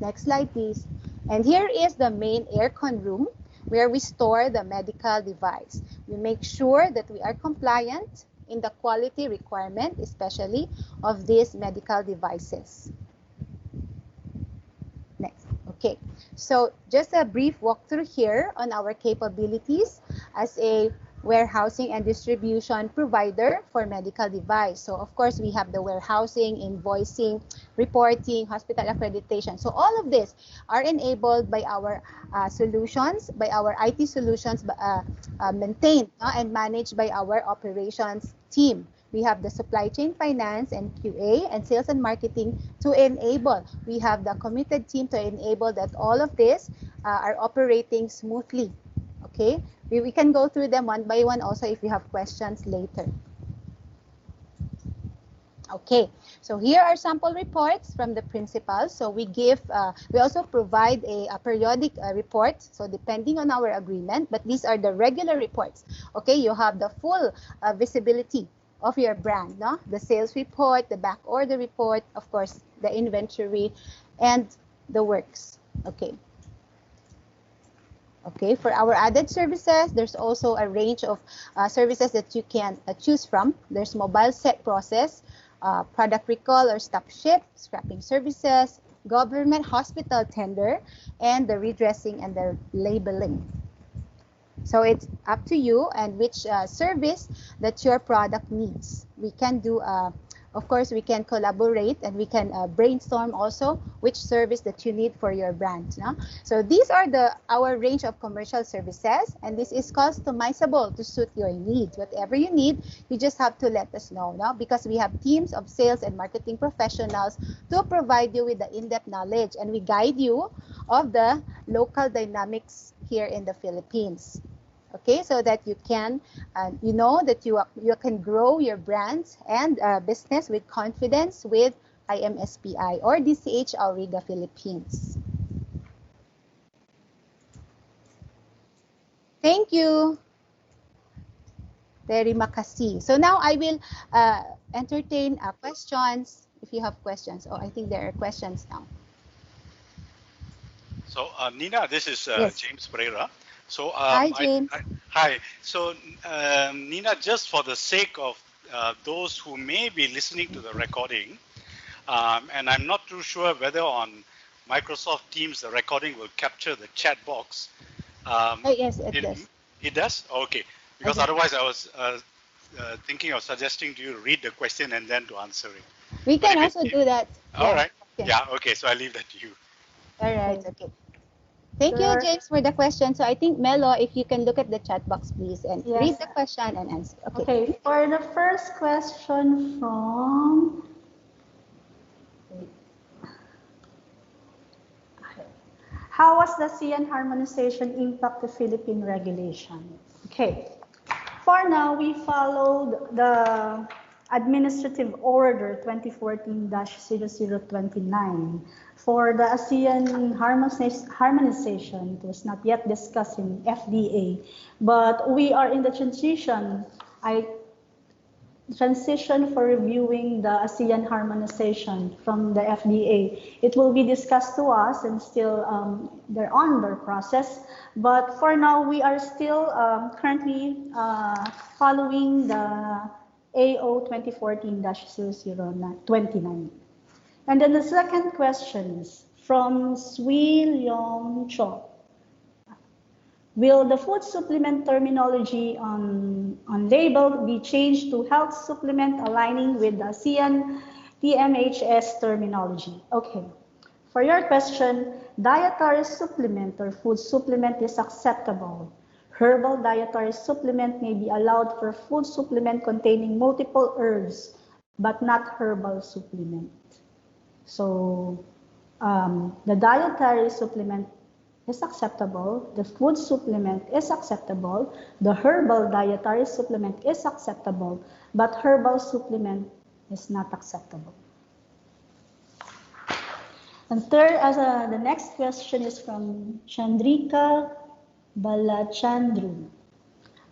Next slide, please. And here is the main aircon room where we store the medical device. We make sure that we are compliant in the quality requirement, especially of these medical devices. Next. Okay, so just a brief walkthrough here on our capabilities as a warehousing and distribution provider for medical device. So of course we have the warehousing, invoicing, reporting, hospital accreditation. So all of this are enabled by our solutions, by our IT solutions, maintained and managed by our operations team. We have the supply chain finance and QA and sales and marketing to enable. We have the committed team to enable that all of this are operating smoothly. Okay, we can go through them one by one also if you have questions later. Okay, so here are sample reports from the principals. So we give, we also provide a periodic report. So depending on our agreement, but these are the regular reports. Okay, you have the full visibility of your brand, no? The sales report, the back order report, of course, the inventory, and the works. Okay. Okay, for our added services, there's also a range of services that you can choose from. There's mobile set process, product recall or stop ship, scrapping services, government hospital tender, and the redressing and the labeling. So it's up to you and which service that your product needs. We can do, of course, we can collaborate and we can brainstorm also which service that you need for your brand. No? So these are our range of commercial services, and this is customizable to suit your needs. Whatever you need, you just have to let us know, no? Because we have teams of sales and marketing professionals to provide you with the in-depth knowledge, and we guide you of the local dynamics here in the Philippines. Okay, so that you can, you know that you can grow your brands and business with confidence with IMSPI or DCH Auriga Philippines. Thank you. Very makasi. So now I will entertain questions if you have questions. Oh, I think there are questions now. So Nina, this is Yes. James Pereira. So Hi, James. hi. So Nina, just for the sake of those who may be listening to the recording, and I'm not too sure whether on Microsoft Teams the recording will capture the chat box. Yes, it does. It does? Okay. Because Okay. otherwise I was thinking of suggesting to you read the question and then to answer it. We can But if also do that. All right. Okay. Yeah. Okay. So I leave that to you. All right. Okay. Thank Sure. you, James, for the question. So I think, Melo, if you can look at the chat box, please, and Yes. read the question and answer. Okay. Okay, for the first question from how was the CN harmonization impact the Philippine regulation? Okay, for now we followed the Administrative Order 2014-0029. For the ASEAN harmonization, it was not yet discussed in FDA, but we are in the transition. Transition for reviewing the ASEAN harmonization from the FDA. It will be discussed to us and still they're on their process. But for now, we are still currently following the AO 2014-0029. And then the second question is from Swee Leong Cho. Will the food supplement terminology on label be changed to health supplement aligning with the ASEAN TMHS terminology? Okay. For your question, dietary supplement or food supplement is acceptable. Herbal dietary supplement may be allowed for food supplement containing multiple herbs, but not herbal supplement. So the dietary supplement is acceptable, the food supplement is acceptable, the herbal dietary supplement is acceptable, but herbal supplement is not acceptable. And third, the next question is from Chandrika Balachandru.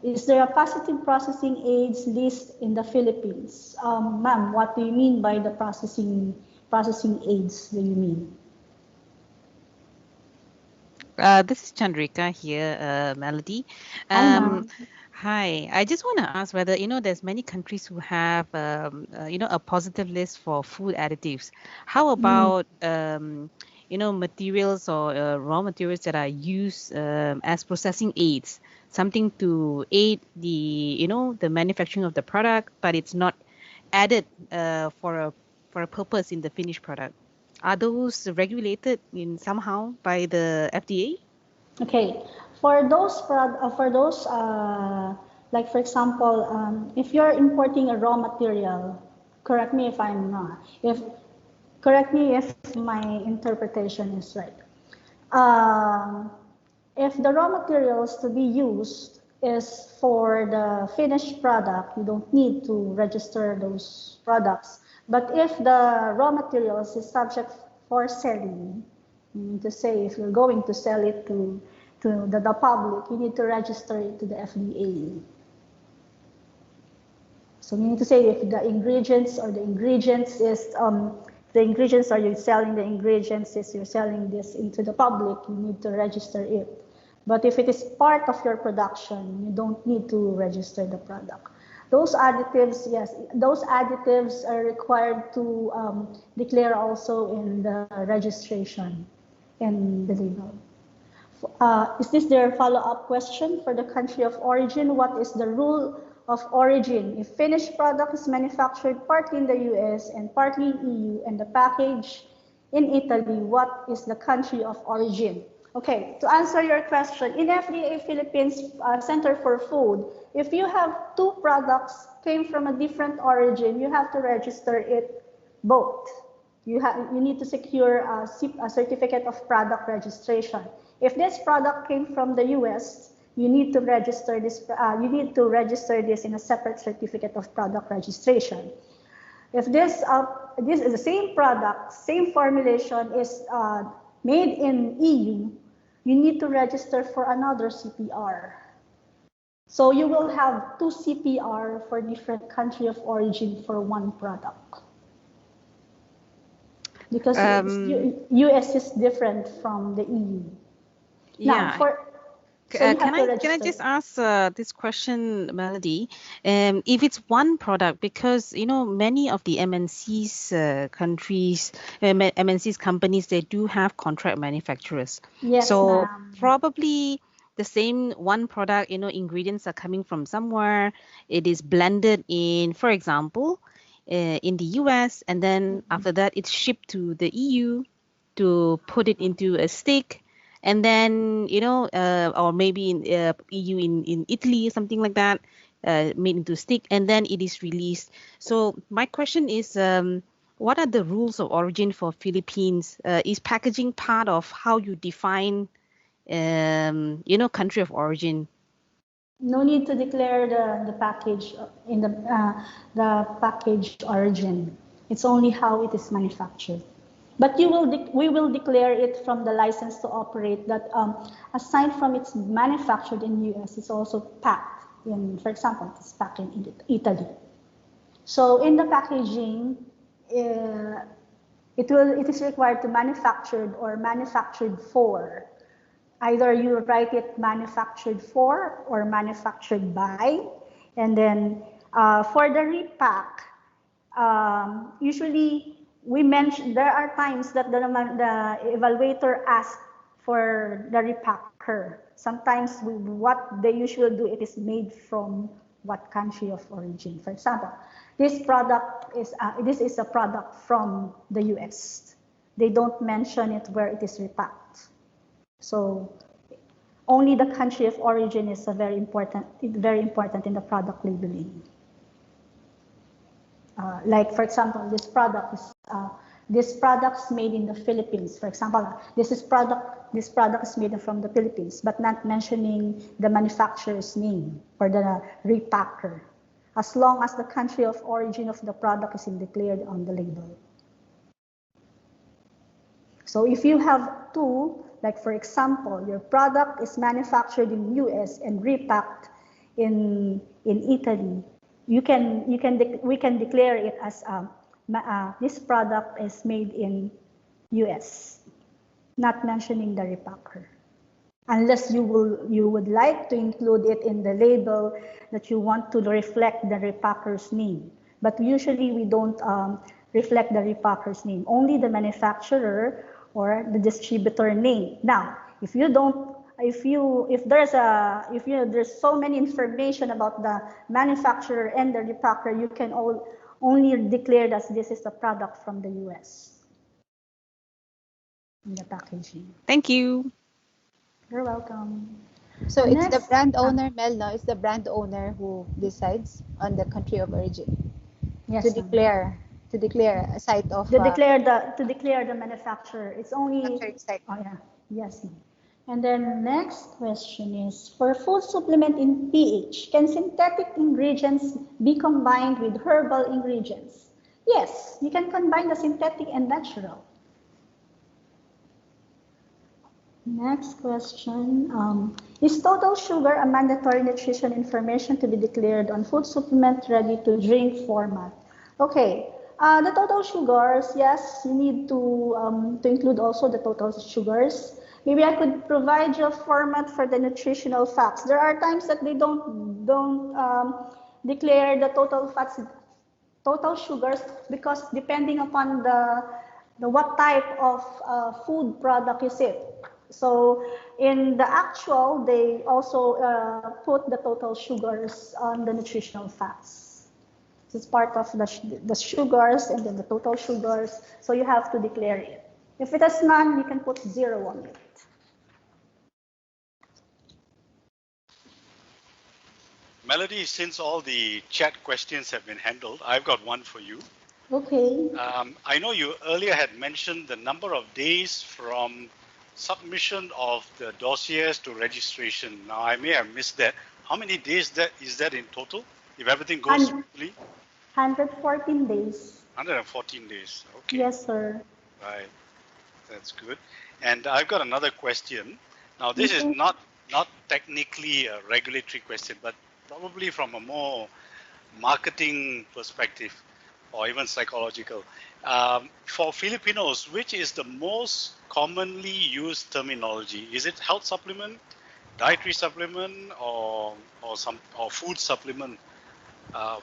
Is there a positive processing aids list in the Philippines? Ma'am, what do you mean by the processing aids? Do you mean? This is Chandrika here, Melody. Hi, I just want to ask whether, there's many countries who have, a positive list for food additives. How about, materials or raw materials that are used as processing aids, something to aid the, the manufacturing of the product, but it's not added for a purpose in the finished product? Are those regulated in somehow by the FDA? Okay, for those like for example, if you're importing a raw material, correct me if I'm not. Correct me if my interpretation is right. If the raw materials to be used is for the finished product, you don't need to register those products. But if the raw materials is subject for selling, you need to say if you're going to sell it to the public, you need to register it to the FDA. So you need to say if the ingredients or the ingredients is the ingredients are you selling the ingredients is you're selling this into the public, you need to register it. But if it is part of your production, you don't need to register the product. Those additives, yes, those additives are required to declare also in the registration in the label. Is this their follow-up question for the country of origin? What is the rule of origin? If finished product is manufactured partly in the US and partly in EU and the package in Italy, what is the country of origin? Okay, to answer your question, in FDA Philippines Center for Food, if you have two products came from a different origin, you have to register it both. You need to secure a certificate of product registration. If this product came from the US, you need to register this. In a separate certificate of product registration. If this is the same product, same formulation is made in EU, you need to register for another CPR. So you will have two CPR for different country of origin for one product. Because US is different from the EU. Yeah. Now, can I just ask this question, Melody? If it's one product, because many of the MNCs MNCs companies, they do have contract manufacturers. Yes, so probably the same one product, ingredients are coming from somewhere. It is blended in, for example, in the US, and then after that it's shipped to the EU to put it into a stick. And then, or maybe in EU in Italy, something like that, made into stick, and then it is released. So my question is, what are the rules of origin for Philippines? Is packaging part of how you define, country of origin? No need to declare the package in the package origin. It's only how it is manufactured. But we will declare it from the license to operate that aside from it's manufactured in US, it's also packed in, for example, it's packed in Italy. So in the packaging, it is required to manufactured or manufactured for. Either you write it manufactured for or manufactured by, and then For the repack, usually we mention there are times that the evaluator asks for the repacker. Sometimes what they usually do, it is made from what country of origin. For example, this is a product from the US. They don't mention it where it is repacked. So only the country of origin is very important in the product labeling. Like for example, this product is made in the Philippines. For example, this product is made from the Philippines, but not mentioning the manufacturer's name or the repacker, as long as the country of origin of the product is declared on the label. So if you have two, like for example, your product is manufactured in US and repacked in Italy, we can declare it as this product is made in US, not mentioning the repacker, unless you would like to include it in the label that you want to reflect the repacker's name. But usually we don't reflect the repacker's name, only the manufacturer or the distributor name. Now, if there's so many information about the manufacturer and the repacker, you can only declare that this is a product from the US in the packaging. Thank you. You're welcome. So it's the brand owner, Mel, no? It's the brand owner who decides on the country of origin. Yes. To declare a site of to declare the manufacturer. It's only site. Oh yeah. Yes. And then next question is, for food supplement in pH, can synthetic ingredients be combined with herbal ingredients? Yes, you can combine the synthetic and natural. Next question, is total sugar a mandatory nutrition information to be declared on food supplement ready to drink format? Okay, the total sugars, yes, you need to include also the total sugars. Maybe I could provide you a format for the nutritional facts. There are times that they don't declare the total fats, total sugars, because depending upon the what type of food product is it. So in the actual, they also put the total sugars on the nutritional facts. It's part of the sugars and then the total sugars. So you have to declare it. If it has none, you can put 0 on it. Melody, since all the chat questions have been handled, I've got one for you. Okay. I know you earlier had mentioned the number of days from submission of the dossiers to registration. Now, I may have missed that. How many days is that in total, if everything goes smoothly? 114 days. 114 days. Okay. Yes, sir. Right. That's good. And I've got another question. Now, this is not technically a regulatory question, but probably from a more marketing perspective or even psychological. For Filipinos, which is the most commonly used terminology? Is it health supplement, dietary supplement, or food supplement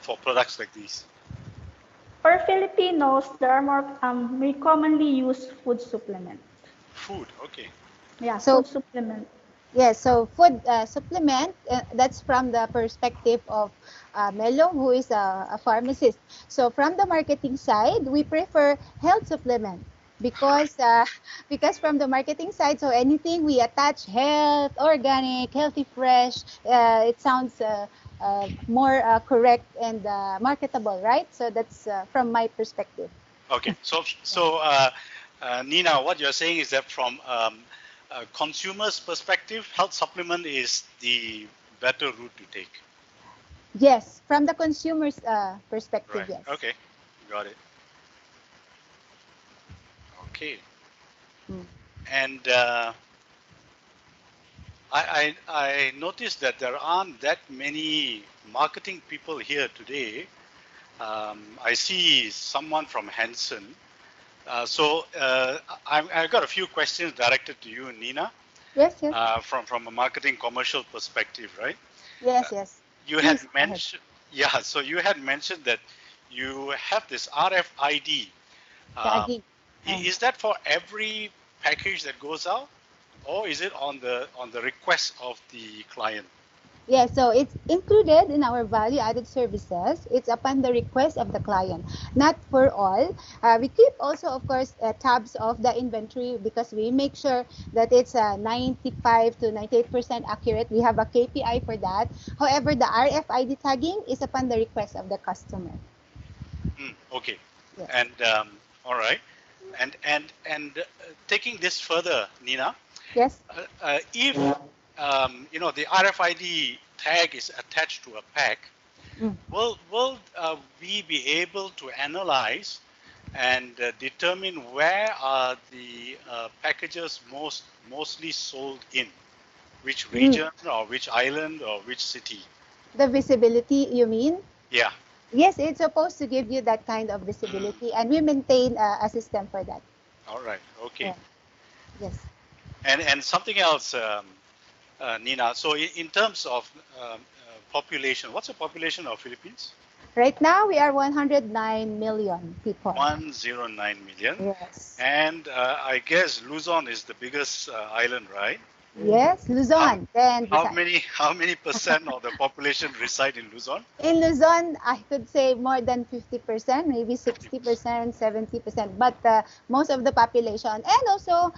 for products like these? For Filipinos, there are more, we commonly use food supplement. Food, okay. Yeah, so, food supplement. Yes, so food supplement, that's from the perspective of Melo, who is a pharmacist. So from the marketing side, we prefer health supplement because from the marketing side, so anything we attach health, organic, healthy, fresh, it sounds more correct and marketable, right? So that's from my perspective. Okay, so Nina, what you're saying is that from a consumer's perspective, health supplement is the better route to take. Yes, from the consumer's perspective, right. Yes. Okay, got it. Okay. And I noticed that there aren't that many marketing people here today. I see someone from Hanson. So I've got a few questions directed to you, Nina. Yes. From a marketing commercial perspective, right? Yes. You had mentioned Yeah, so you had mentioned that you have this RFID. Tagging. Is that for every package that goes out, or is it on the request of the client? Yeah, so it's included in our value-added services. It's upon the request of the client, not for all. We keep also, of course, tabs of the inventory because we make sure that it's 95 to 98% accurate. We have a KPI for that. However, the RFID tagging is upon the request of the customer. Okay, Yes. and all right, and taking this further, Nina, Yes. if the RFID tag is attached to a pack, will we be able to analyze and determine where are the packages mostly sold in, which region or which island or which city? The visibility, you mean? Yeah. Yes, it's supposed to give you that kind of visibility, and we maintain a system for that. All right. Okay. Yeah. Yes. And something else, Nina. So in terms of population, what's the population of Philippines? Right now, we are 109 million people. 109 million. Yes. And I guess Luzon is the biggest island, right? Yes, Luzon. How many percent of the population reside in Luzon? In Luzon, I could say more than 50%, maybe 60%, 70%. But most of the population, and also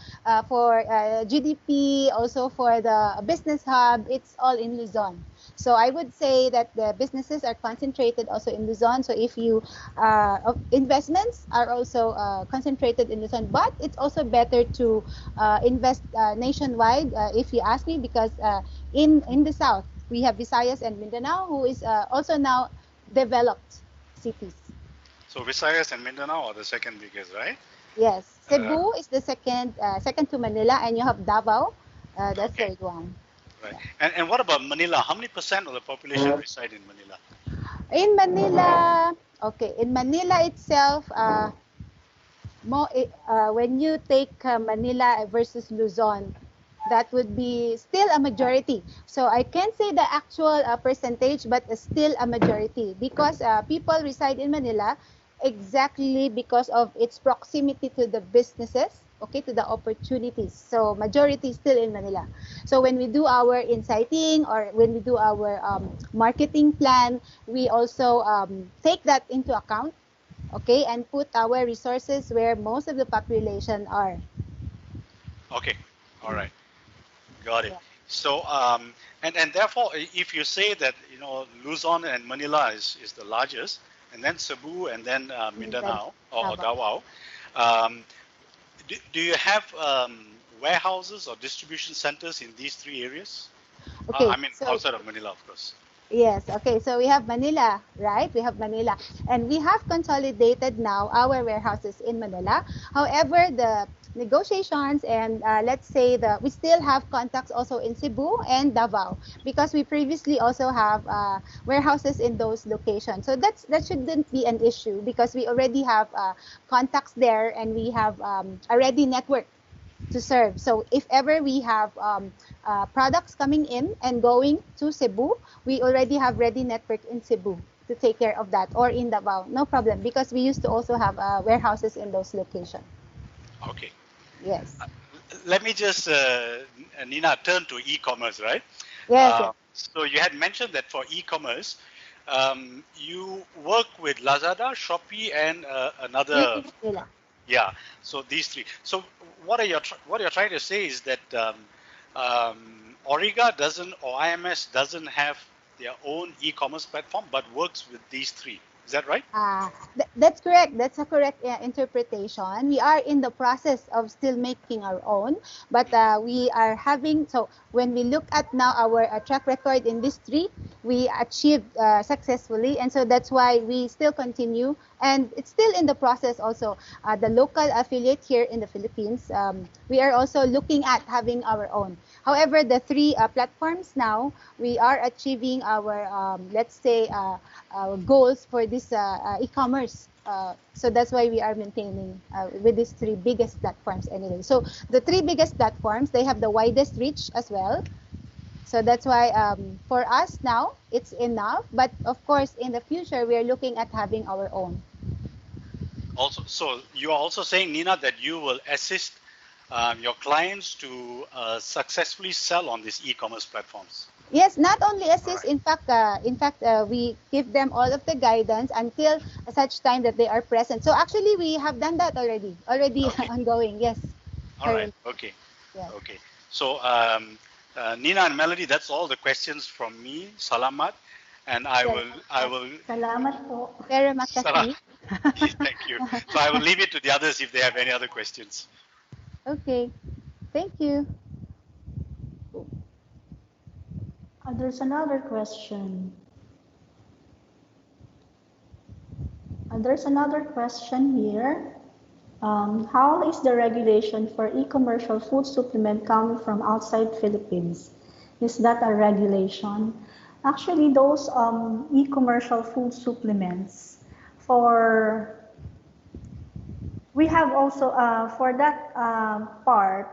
for GDP, also for the business hub, it's all in Luzon. So I would say that the businesses are concentrated also in Luzon. So if you investments are also concentrated in Luzon, but it's also better to invest nationwide, if you ask me, because in the south we have Visayas and Mindanao, who is also now developed cities. So Visayas and Mindanao are the second biggest, right? Yes, Cebu is the second to Manila, and you have Davao, the Okay. third one. Right. And what about Manila? How many percent of the population reside in Manila? In Manila, in Manila itself, when you take Manila versus Luzon, that would be still a majority. So I can't say the actual percentage, but still a majority, because people reside in Manila exactly because of its proximity to the businesses, to the opportunities. So majority is still in Manila. So when we do our inciting, or when we do our marketing plan, we also take that into account, and put our resources where most of the population are. Okay, all right, got it. Yeah. So and therefore, if you say that Luzon and Manila is the largest, and then Cebu, and then Mindanao or Davao, do you have warehouses or distribution centers in these three areas? Okay, I mean, outside of Manila, of course. Yes, okay. So we have Manila, right? We have Manila. And we have consolidated now our warehouses in Manila. However, the negotiations and let's say we still have contacts also in Cebu and Davao, because we previously also have warehouses in those locations. So that shouldn't be an issue, because we already have contacts there, and we have a ready network to serve. So if ever we have products coming in and going to Cebu, we already have ready network in Cebu to take care of that, or in Davao, no problem, because we used to also have warehouses in those locations. Okay. Yes. Let me just, Nina, turn to e-commerce, right? Yes. So you had mentioned that for e-commerce, you work with Lazada, Shopee, and another. Yeah. So these three. So what you're trying to say is that Auriga doesn't, or IMS doesn't have their own e-commerce platform, but works with these three. Is that right? That's correct. That's a correct interpretation. We are in the process of still making our own, but we are having, so when we look at now our track record in these three, we achieved successfully, and so that's why we still continue, and it's still in the process also. The local affiliate here in the Philippines, we are also looking at having our own. However, the three platforms now, we are achieving our, let's say, goals for this e-commerce. So that's why we are maintaining with these three biggest platforms anyway. So the three biggest platforms, they have the widest reach as well. So that's why for us now, it's enough. But of course, in the future, we are looking at having our own. Also, so you are also saying, Nina, that you will assist your clients to successfully sell on these e-commerce platforms. Yes, not only assist. Right. In fact, we give them all of the guidance until such time that they are present. So actually, we have done that already. Okay. Ongoing. Yes. All right. Okay. Yeah. Okay. So Nina and Melody, that's all the questions from me. Salamat, and I will. Salamat po. Very makasih. Thank you. So I will leave it to the others if they have any other questions. Okay. Thank you. There's another question. There's another question here. How is the regulation for e-commercial food supplement coming from outside Philippines? Is that a regulation? Actually, those e-commercial food supplements, we have also for that part,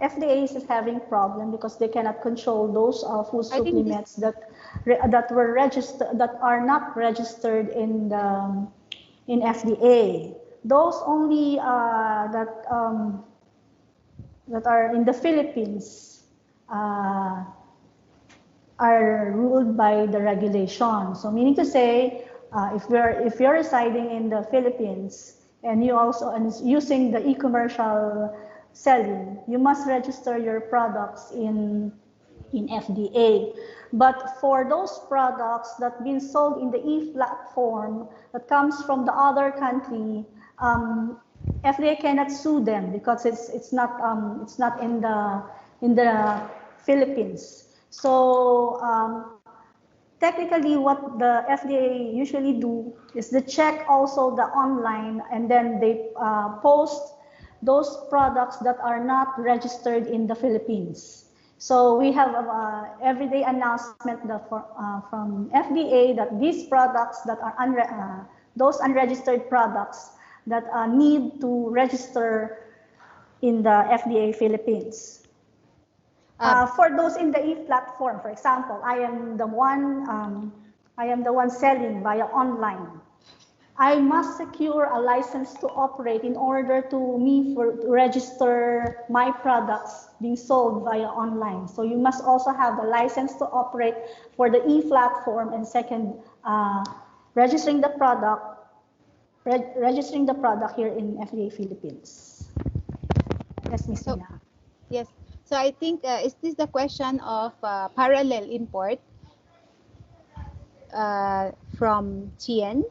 FDA is having problem because they cannot control those food supplements that are not registered in FDA. Those only that are in the Philippines are ruled by the regulation. So meaning to say, if you're residing in the Philippines and you also using the e-commercial selling, you must register your products in FDA. But for those products that been sold in the e-platform that comes from the other country, FDA cannot sue them because it's not in the Philippines. So technically, what the FDA usually do is they check also the online, and then they post those products that are not registered in the Philippines. So we have everyday announcement from FDA that these products that are those unregistered products that need to register in the FDA Philippines. For those in the e-platform, for example, I am the one selling via online. I must secure a license to operate in order to register my products being sold via online. So you must also have the license to operate for the e-platform, and second, registering the product here in FDA Philippines. Yes, Ms. Nina. Yes. So I think is this the question of parallel import from Chien?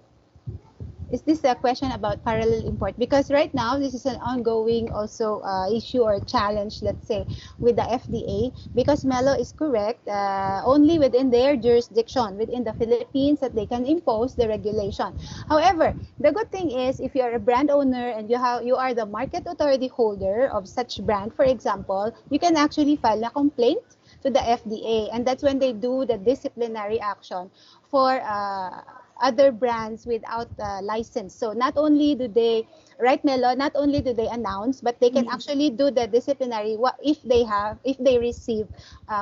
Is this a question about parallel import? Because right now, this is an ongoing also issue or challenge, let's say, with the FDA. Because Melo is correct, only within their jurisdiction, within the Philippines, that they can impose the regulation. However, the good thing is, if you are a brand owner and you are the market authority holder of such brand, for example, you can actually file a complaint to the FDA, and that's when they do the disciplinary action for other brands without license. So not only do they, right, Melo, not only do they announce, but they can actually do the disciplinary if they receive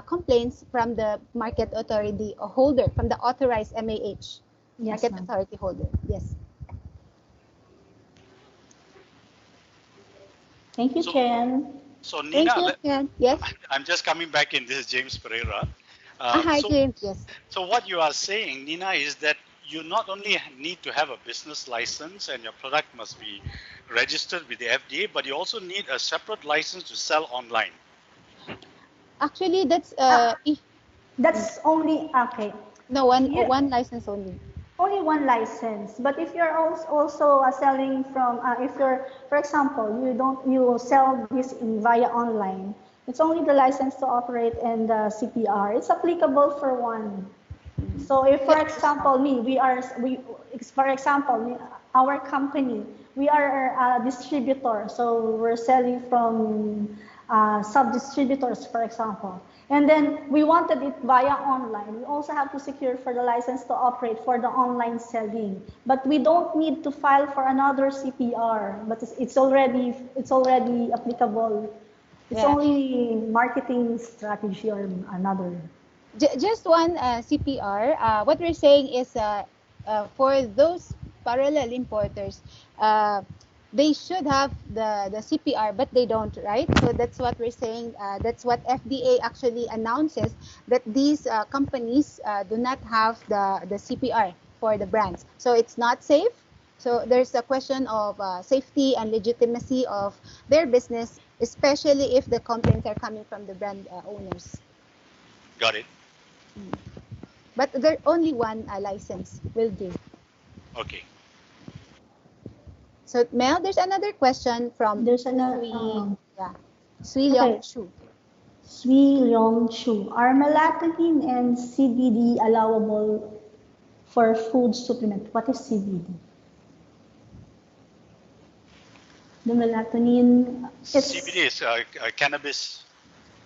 complaints from the market authority holder, from the authorized MAH, yes, market authority holder. Yes. Thank you, Chen. So Nina, thank you, Chen. Yes. I'm just coming back in. This is James Pereira. Hi, James. Yes. So what you are saying, Nina, is that you not only need to have a business license and your product must be registered with the FDA, but you also need a separate license to sell online. Actually, that's that's only okay. No, one license only. Only one license. But if you're also selling from, if you're, for example, you sell this via online, it's only the license to operate and the CPR. It's applicable for one. So if, for example, our company, we are a distributor. So we're selling from sub-distributors, for example. And then we wanted it via online. We also have to secure for the license to operate for the online selling. But we don't need to file for another CPR, but it's already applicable It's only marketing strategy or another. Just one CPR. What we're saying is for those parallel importers, they should have the CPR, but they don't, right? So that's what we're saying. That's what FDA actually announces, that these companies do not have the CPR for the brands. So it's not safe. So there's a question of safety and legitimacy of their business, especially if the complaints are coming from the brand owners. Got it. But there only one license will do. Okay. So Mel, there's another question from Sui Leong Chu. Sui Leong Chu. Are melatonin and CBD allowable for food supplement? What is CBD? The melatonin. CBD is cannabis.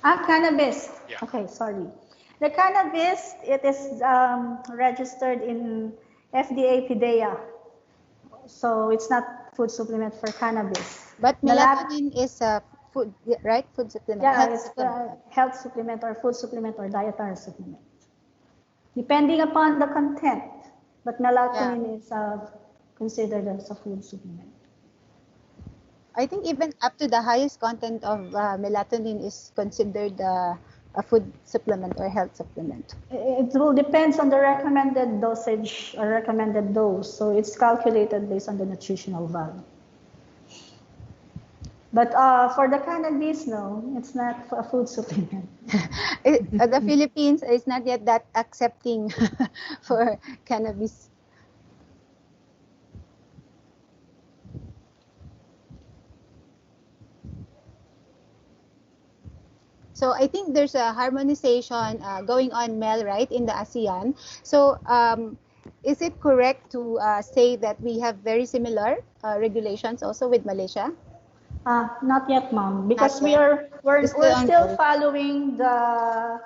Cannabis. Yeah. Okay, sorry. The cannabis, it is registered in FDA PDEA. So it's not food supplement for cannabis. But melatonin is a food, right? Food supplement. Yeah, it's health supplement or food supplement or dietary supplement. Depending upon the content. But melatonin is considered as a food supplement. I think even up to the highest content of melatonin is considered a food supplement or health supplement. It will depends on the recommended dosage or recommended dose. So it's calculated based on the nutritional value. But for the cannabis, no, it's not a food supplement. The Philippines is not yet that accepting for cannabis. So I think there's a harmonization going on, Mel, right, in the ASEAN. So is it correct to say that we have very similar regulations also with Malaysia? Not yet, ma'am, because we're still following the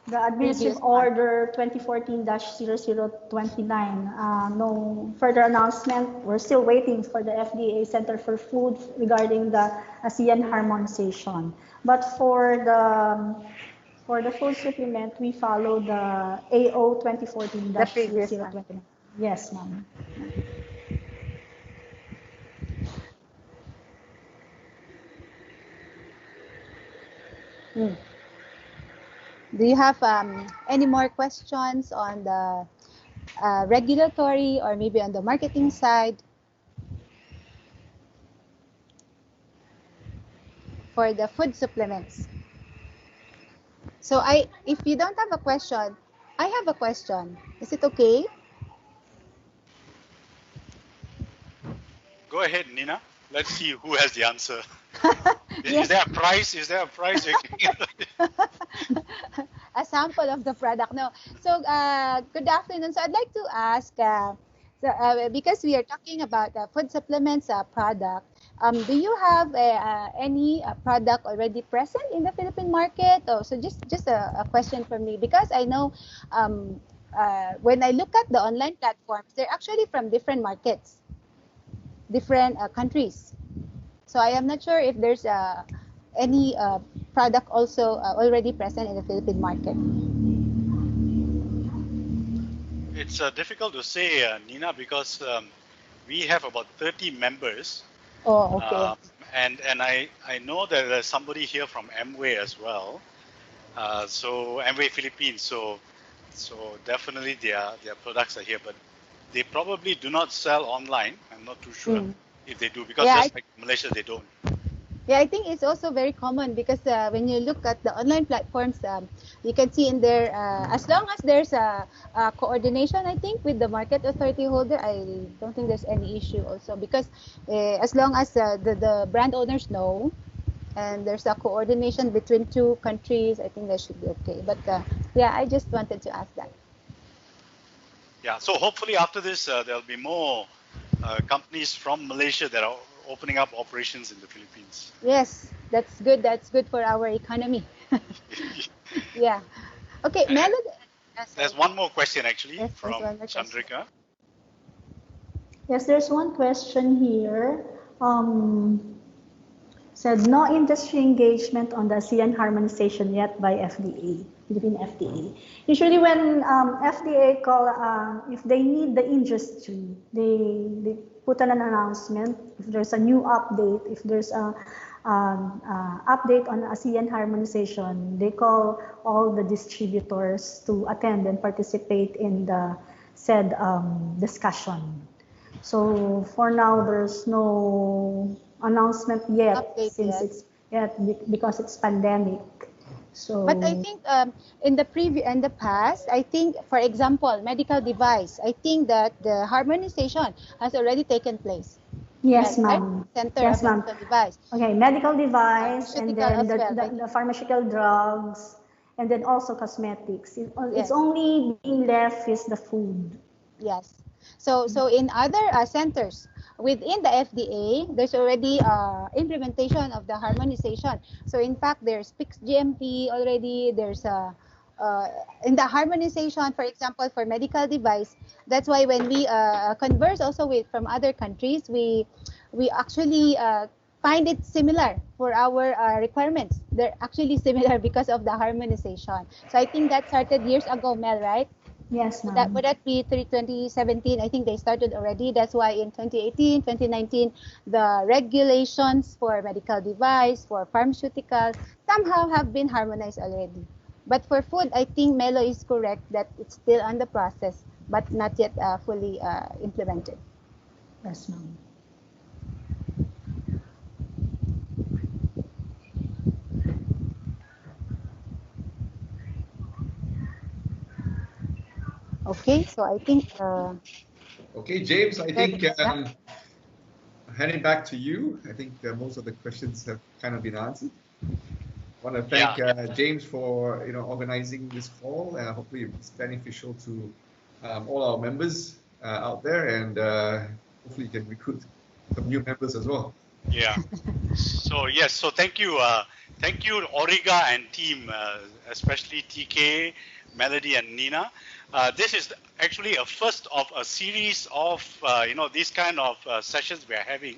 Administrative Order 2014-0029. No further announcement. We're still waiting for the FDA Center for Food regarding the ASEAN harmonization. But for the food supplement, we follow the AO 2014-0029. Yes, ma'am. Do you have any more questions on the regulatory or maybe on the marketing side for the food supplements? So if you don't have a question, I have a question. Is it okay? Go ahead, Nina. Let's see who has the answer. Is there a price? Is there a price? A sample of the product. No. So good afternoon. So I'd like to ask, because we are talking about food supplements product, do you have any product already present in the Philippine market? Oh, so just a question for me, because I know when I look at the online platforms, they're actually from different markets, different countries. So I am not sure if there's any product also already present in the Philippine market. It's difficult to say, Nina, because we have about 30 members. Oh, okay. And I know that there's somebody here from Amway as well. So Amway Philippines. So definitely their products are here, but they probably do not sell online. I'm not too sure if they do, because just like Malaysia, they don't. Yeah, I think it's also very common because when you look at the online platforms, you can see in there, as long as there's a coordination, I think, with the market authority holder, I don't think there's any issue also, because as long as the brand owners know and there's a coordination between two countries, I think that should be okay. But yeah, I just wanted to ask that. Yeah, so hopefully after this, there'll be more companies from Malaysia that are opening up operations in the Philippines. Yes, that's good. That's good for our economy. Yeah. Okay, Melody. There's one more question actually from Chandrika. Yes, there's one question here. Said no industry engagement on the ASEAN harmonization yet by FDA, Philippine FDA. Usually when FDA call, if they need the industry, they put an announcement. If there's a new update, if there's a update on ASEAN harmonization, they call all the distributors to attend and participate in the said discussion. So for now, there's no announcement yet Update since yet. it's because it's pandemic. So But I think in the past, I think, for example, medical device, I think that the harmonization has already taken place. yes, Right? ma'am. Center Yes, of ma'am. medical device. Okay, medical device and Pharmaceutical then as well, the pharmaceutical drugs and then also cosmetics. It's Yes. only being left is the food. Yes. So in other centers within the FDA, there's already implementation of the harmonization. So in fact, there's PICS GMP already. There's in the harmonization, for example, for medical device. That's why when we converse also with from other countries, we actually find it similar for our requirements. They're actually similar because of the harmonization. So I think that started years ago, Mel, right? Yes, Would ma'am. that be 2017? I think they started already. That's why in 2018, 2019, the regulations for medical device, for pharmaceutical, somehow have been harmonized already. But for food, I think Melo is correct that it's still on the process, but not yet fully implemented. Yes, ma'am. Okay, so I think. Okay, James, I think Yeah. handing back to you. I think most of the questions have kind of been answered. I want to thank James for organizing this call. Hopefully it's beneficial to all our members out there, and hopefully you can recruit some new members as well. Yeah. So yes. So thank you, Auriga and team, especially TK, Melody, and Nina. This is actually a first of a series of these kind of sessions we are having,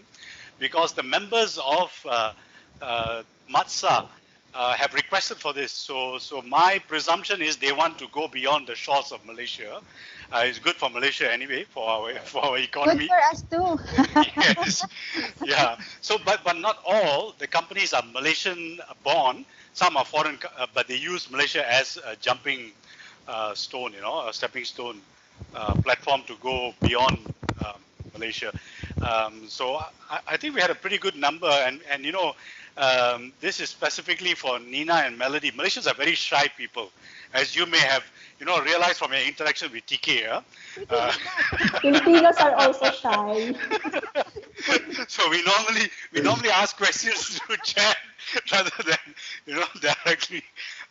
because the members of MADSA have requested for this. So my presumption is they want to go beyond the shores of Malaysia. It's good for Malaysia anyway, for our economy. Good for us too. Yes. Yeah. So, but not all the companies are Malaysian born. Some are foreign, but they use Malaysia as a jumping stone, a stepping stone platform to go beyond Malaysia. So I think we had a pretty good number, and this is specifically for Nina and Melody. Malaysians are very shy people, as you may have realized from your interaction with TK. Filipinos are also shy. So we normally ask questions through chat rather than directly.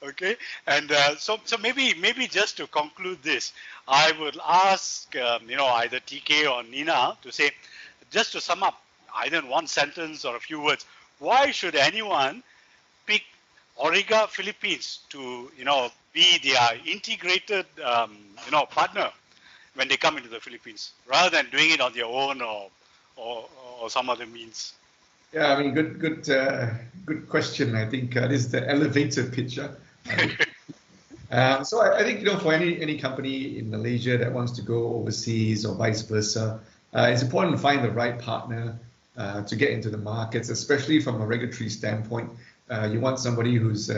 Okay, and so maybe just to conclude this, I would ask either TK or Nina to say, just to sum up, either in one sentence or a few words, why should anyone pick Auriga Philippines to be their integrated partner when they come into the Philippines, rather than doing it on their own or some other means? Yeah, I mean, good question. I think this is the elevator pitch. So I think for any company in Malaysia that wants to go overseas or vice versa, it's important to find the right partner to get into the markets, especially from a regulatory standpoint. You want somebody who's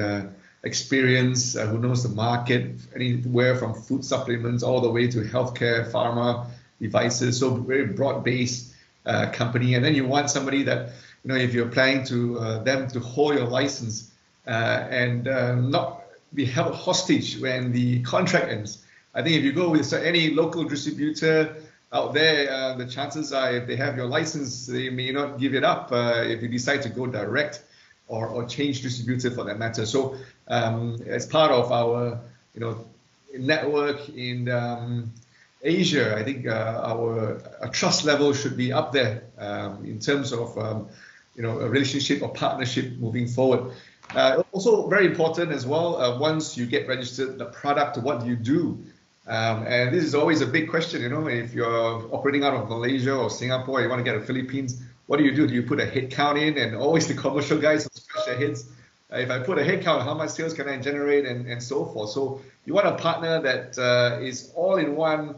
experienced, who knows the market, anywhere from food supplements all the way to healthcare, pharma, devices. So very broad-based company. And then you want somebody that if you're planning to them to hold your license and not be held hostage when the contract ends. I think if you go with any local distributor out there, the chances are if they have your license, they may not give it up if you decide to go direct or change distributor for that matter. So as part of our network in Asia, I think our trust level should be up there in terms of a relationship or partnership moving forward. Also very important as well, once you get registered, the product, what do you do? And this is always a big question, if you're operating out of Malaysia or Singapore, you want to get to the Philippines, what do? Do you put a head count in? And always the commercial guys scratch their heads. If I put a head count, how much sales can I generate, and so forth. So you want a partner that is all in one,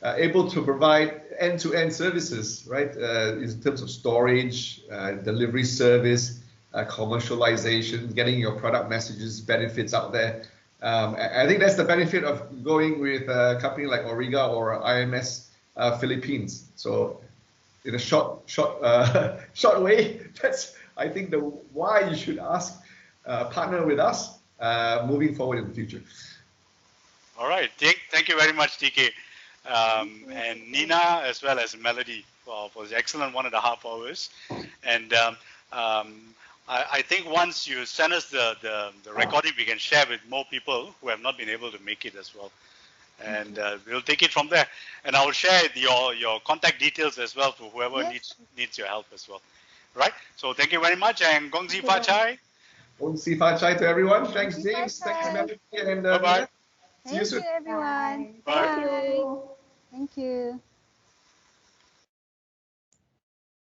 able to provide end-to-end services, right? In terms of storage, delivery service, commercialization, getting your product messages, benefits out there. I think that's the benefit of going with a company like Auriga or IMS Philippines. So in a short way, that's, I think, the why you should partner with us moving forward in the future. All right. Thank you very much, TK. And Nina, as well as Melody, for the excellent 1.5 hours. And I think once you send us the recording, we can share with more people who have not been able to make it as well. And we'll take it from there. And I will share your contact details as well to whoever needs your help as well. Right? So thank you very much, and Gong Xi Fa Chai. Gong Xi Fa Chai to everyone. Thanks, James. Thanks, Melody. And bye-bye. See you soon. Thank you, everyone. Bye. Thank you. Thank you.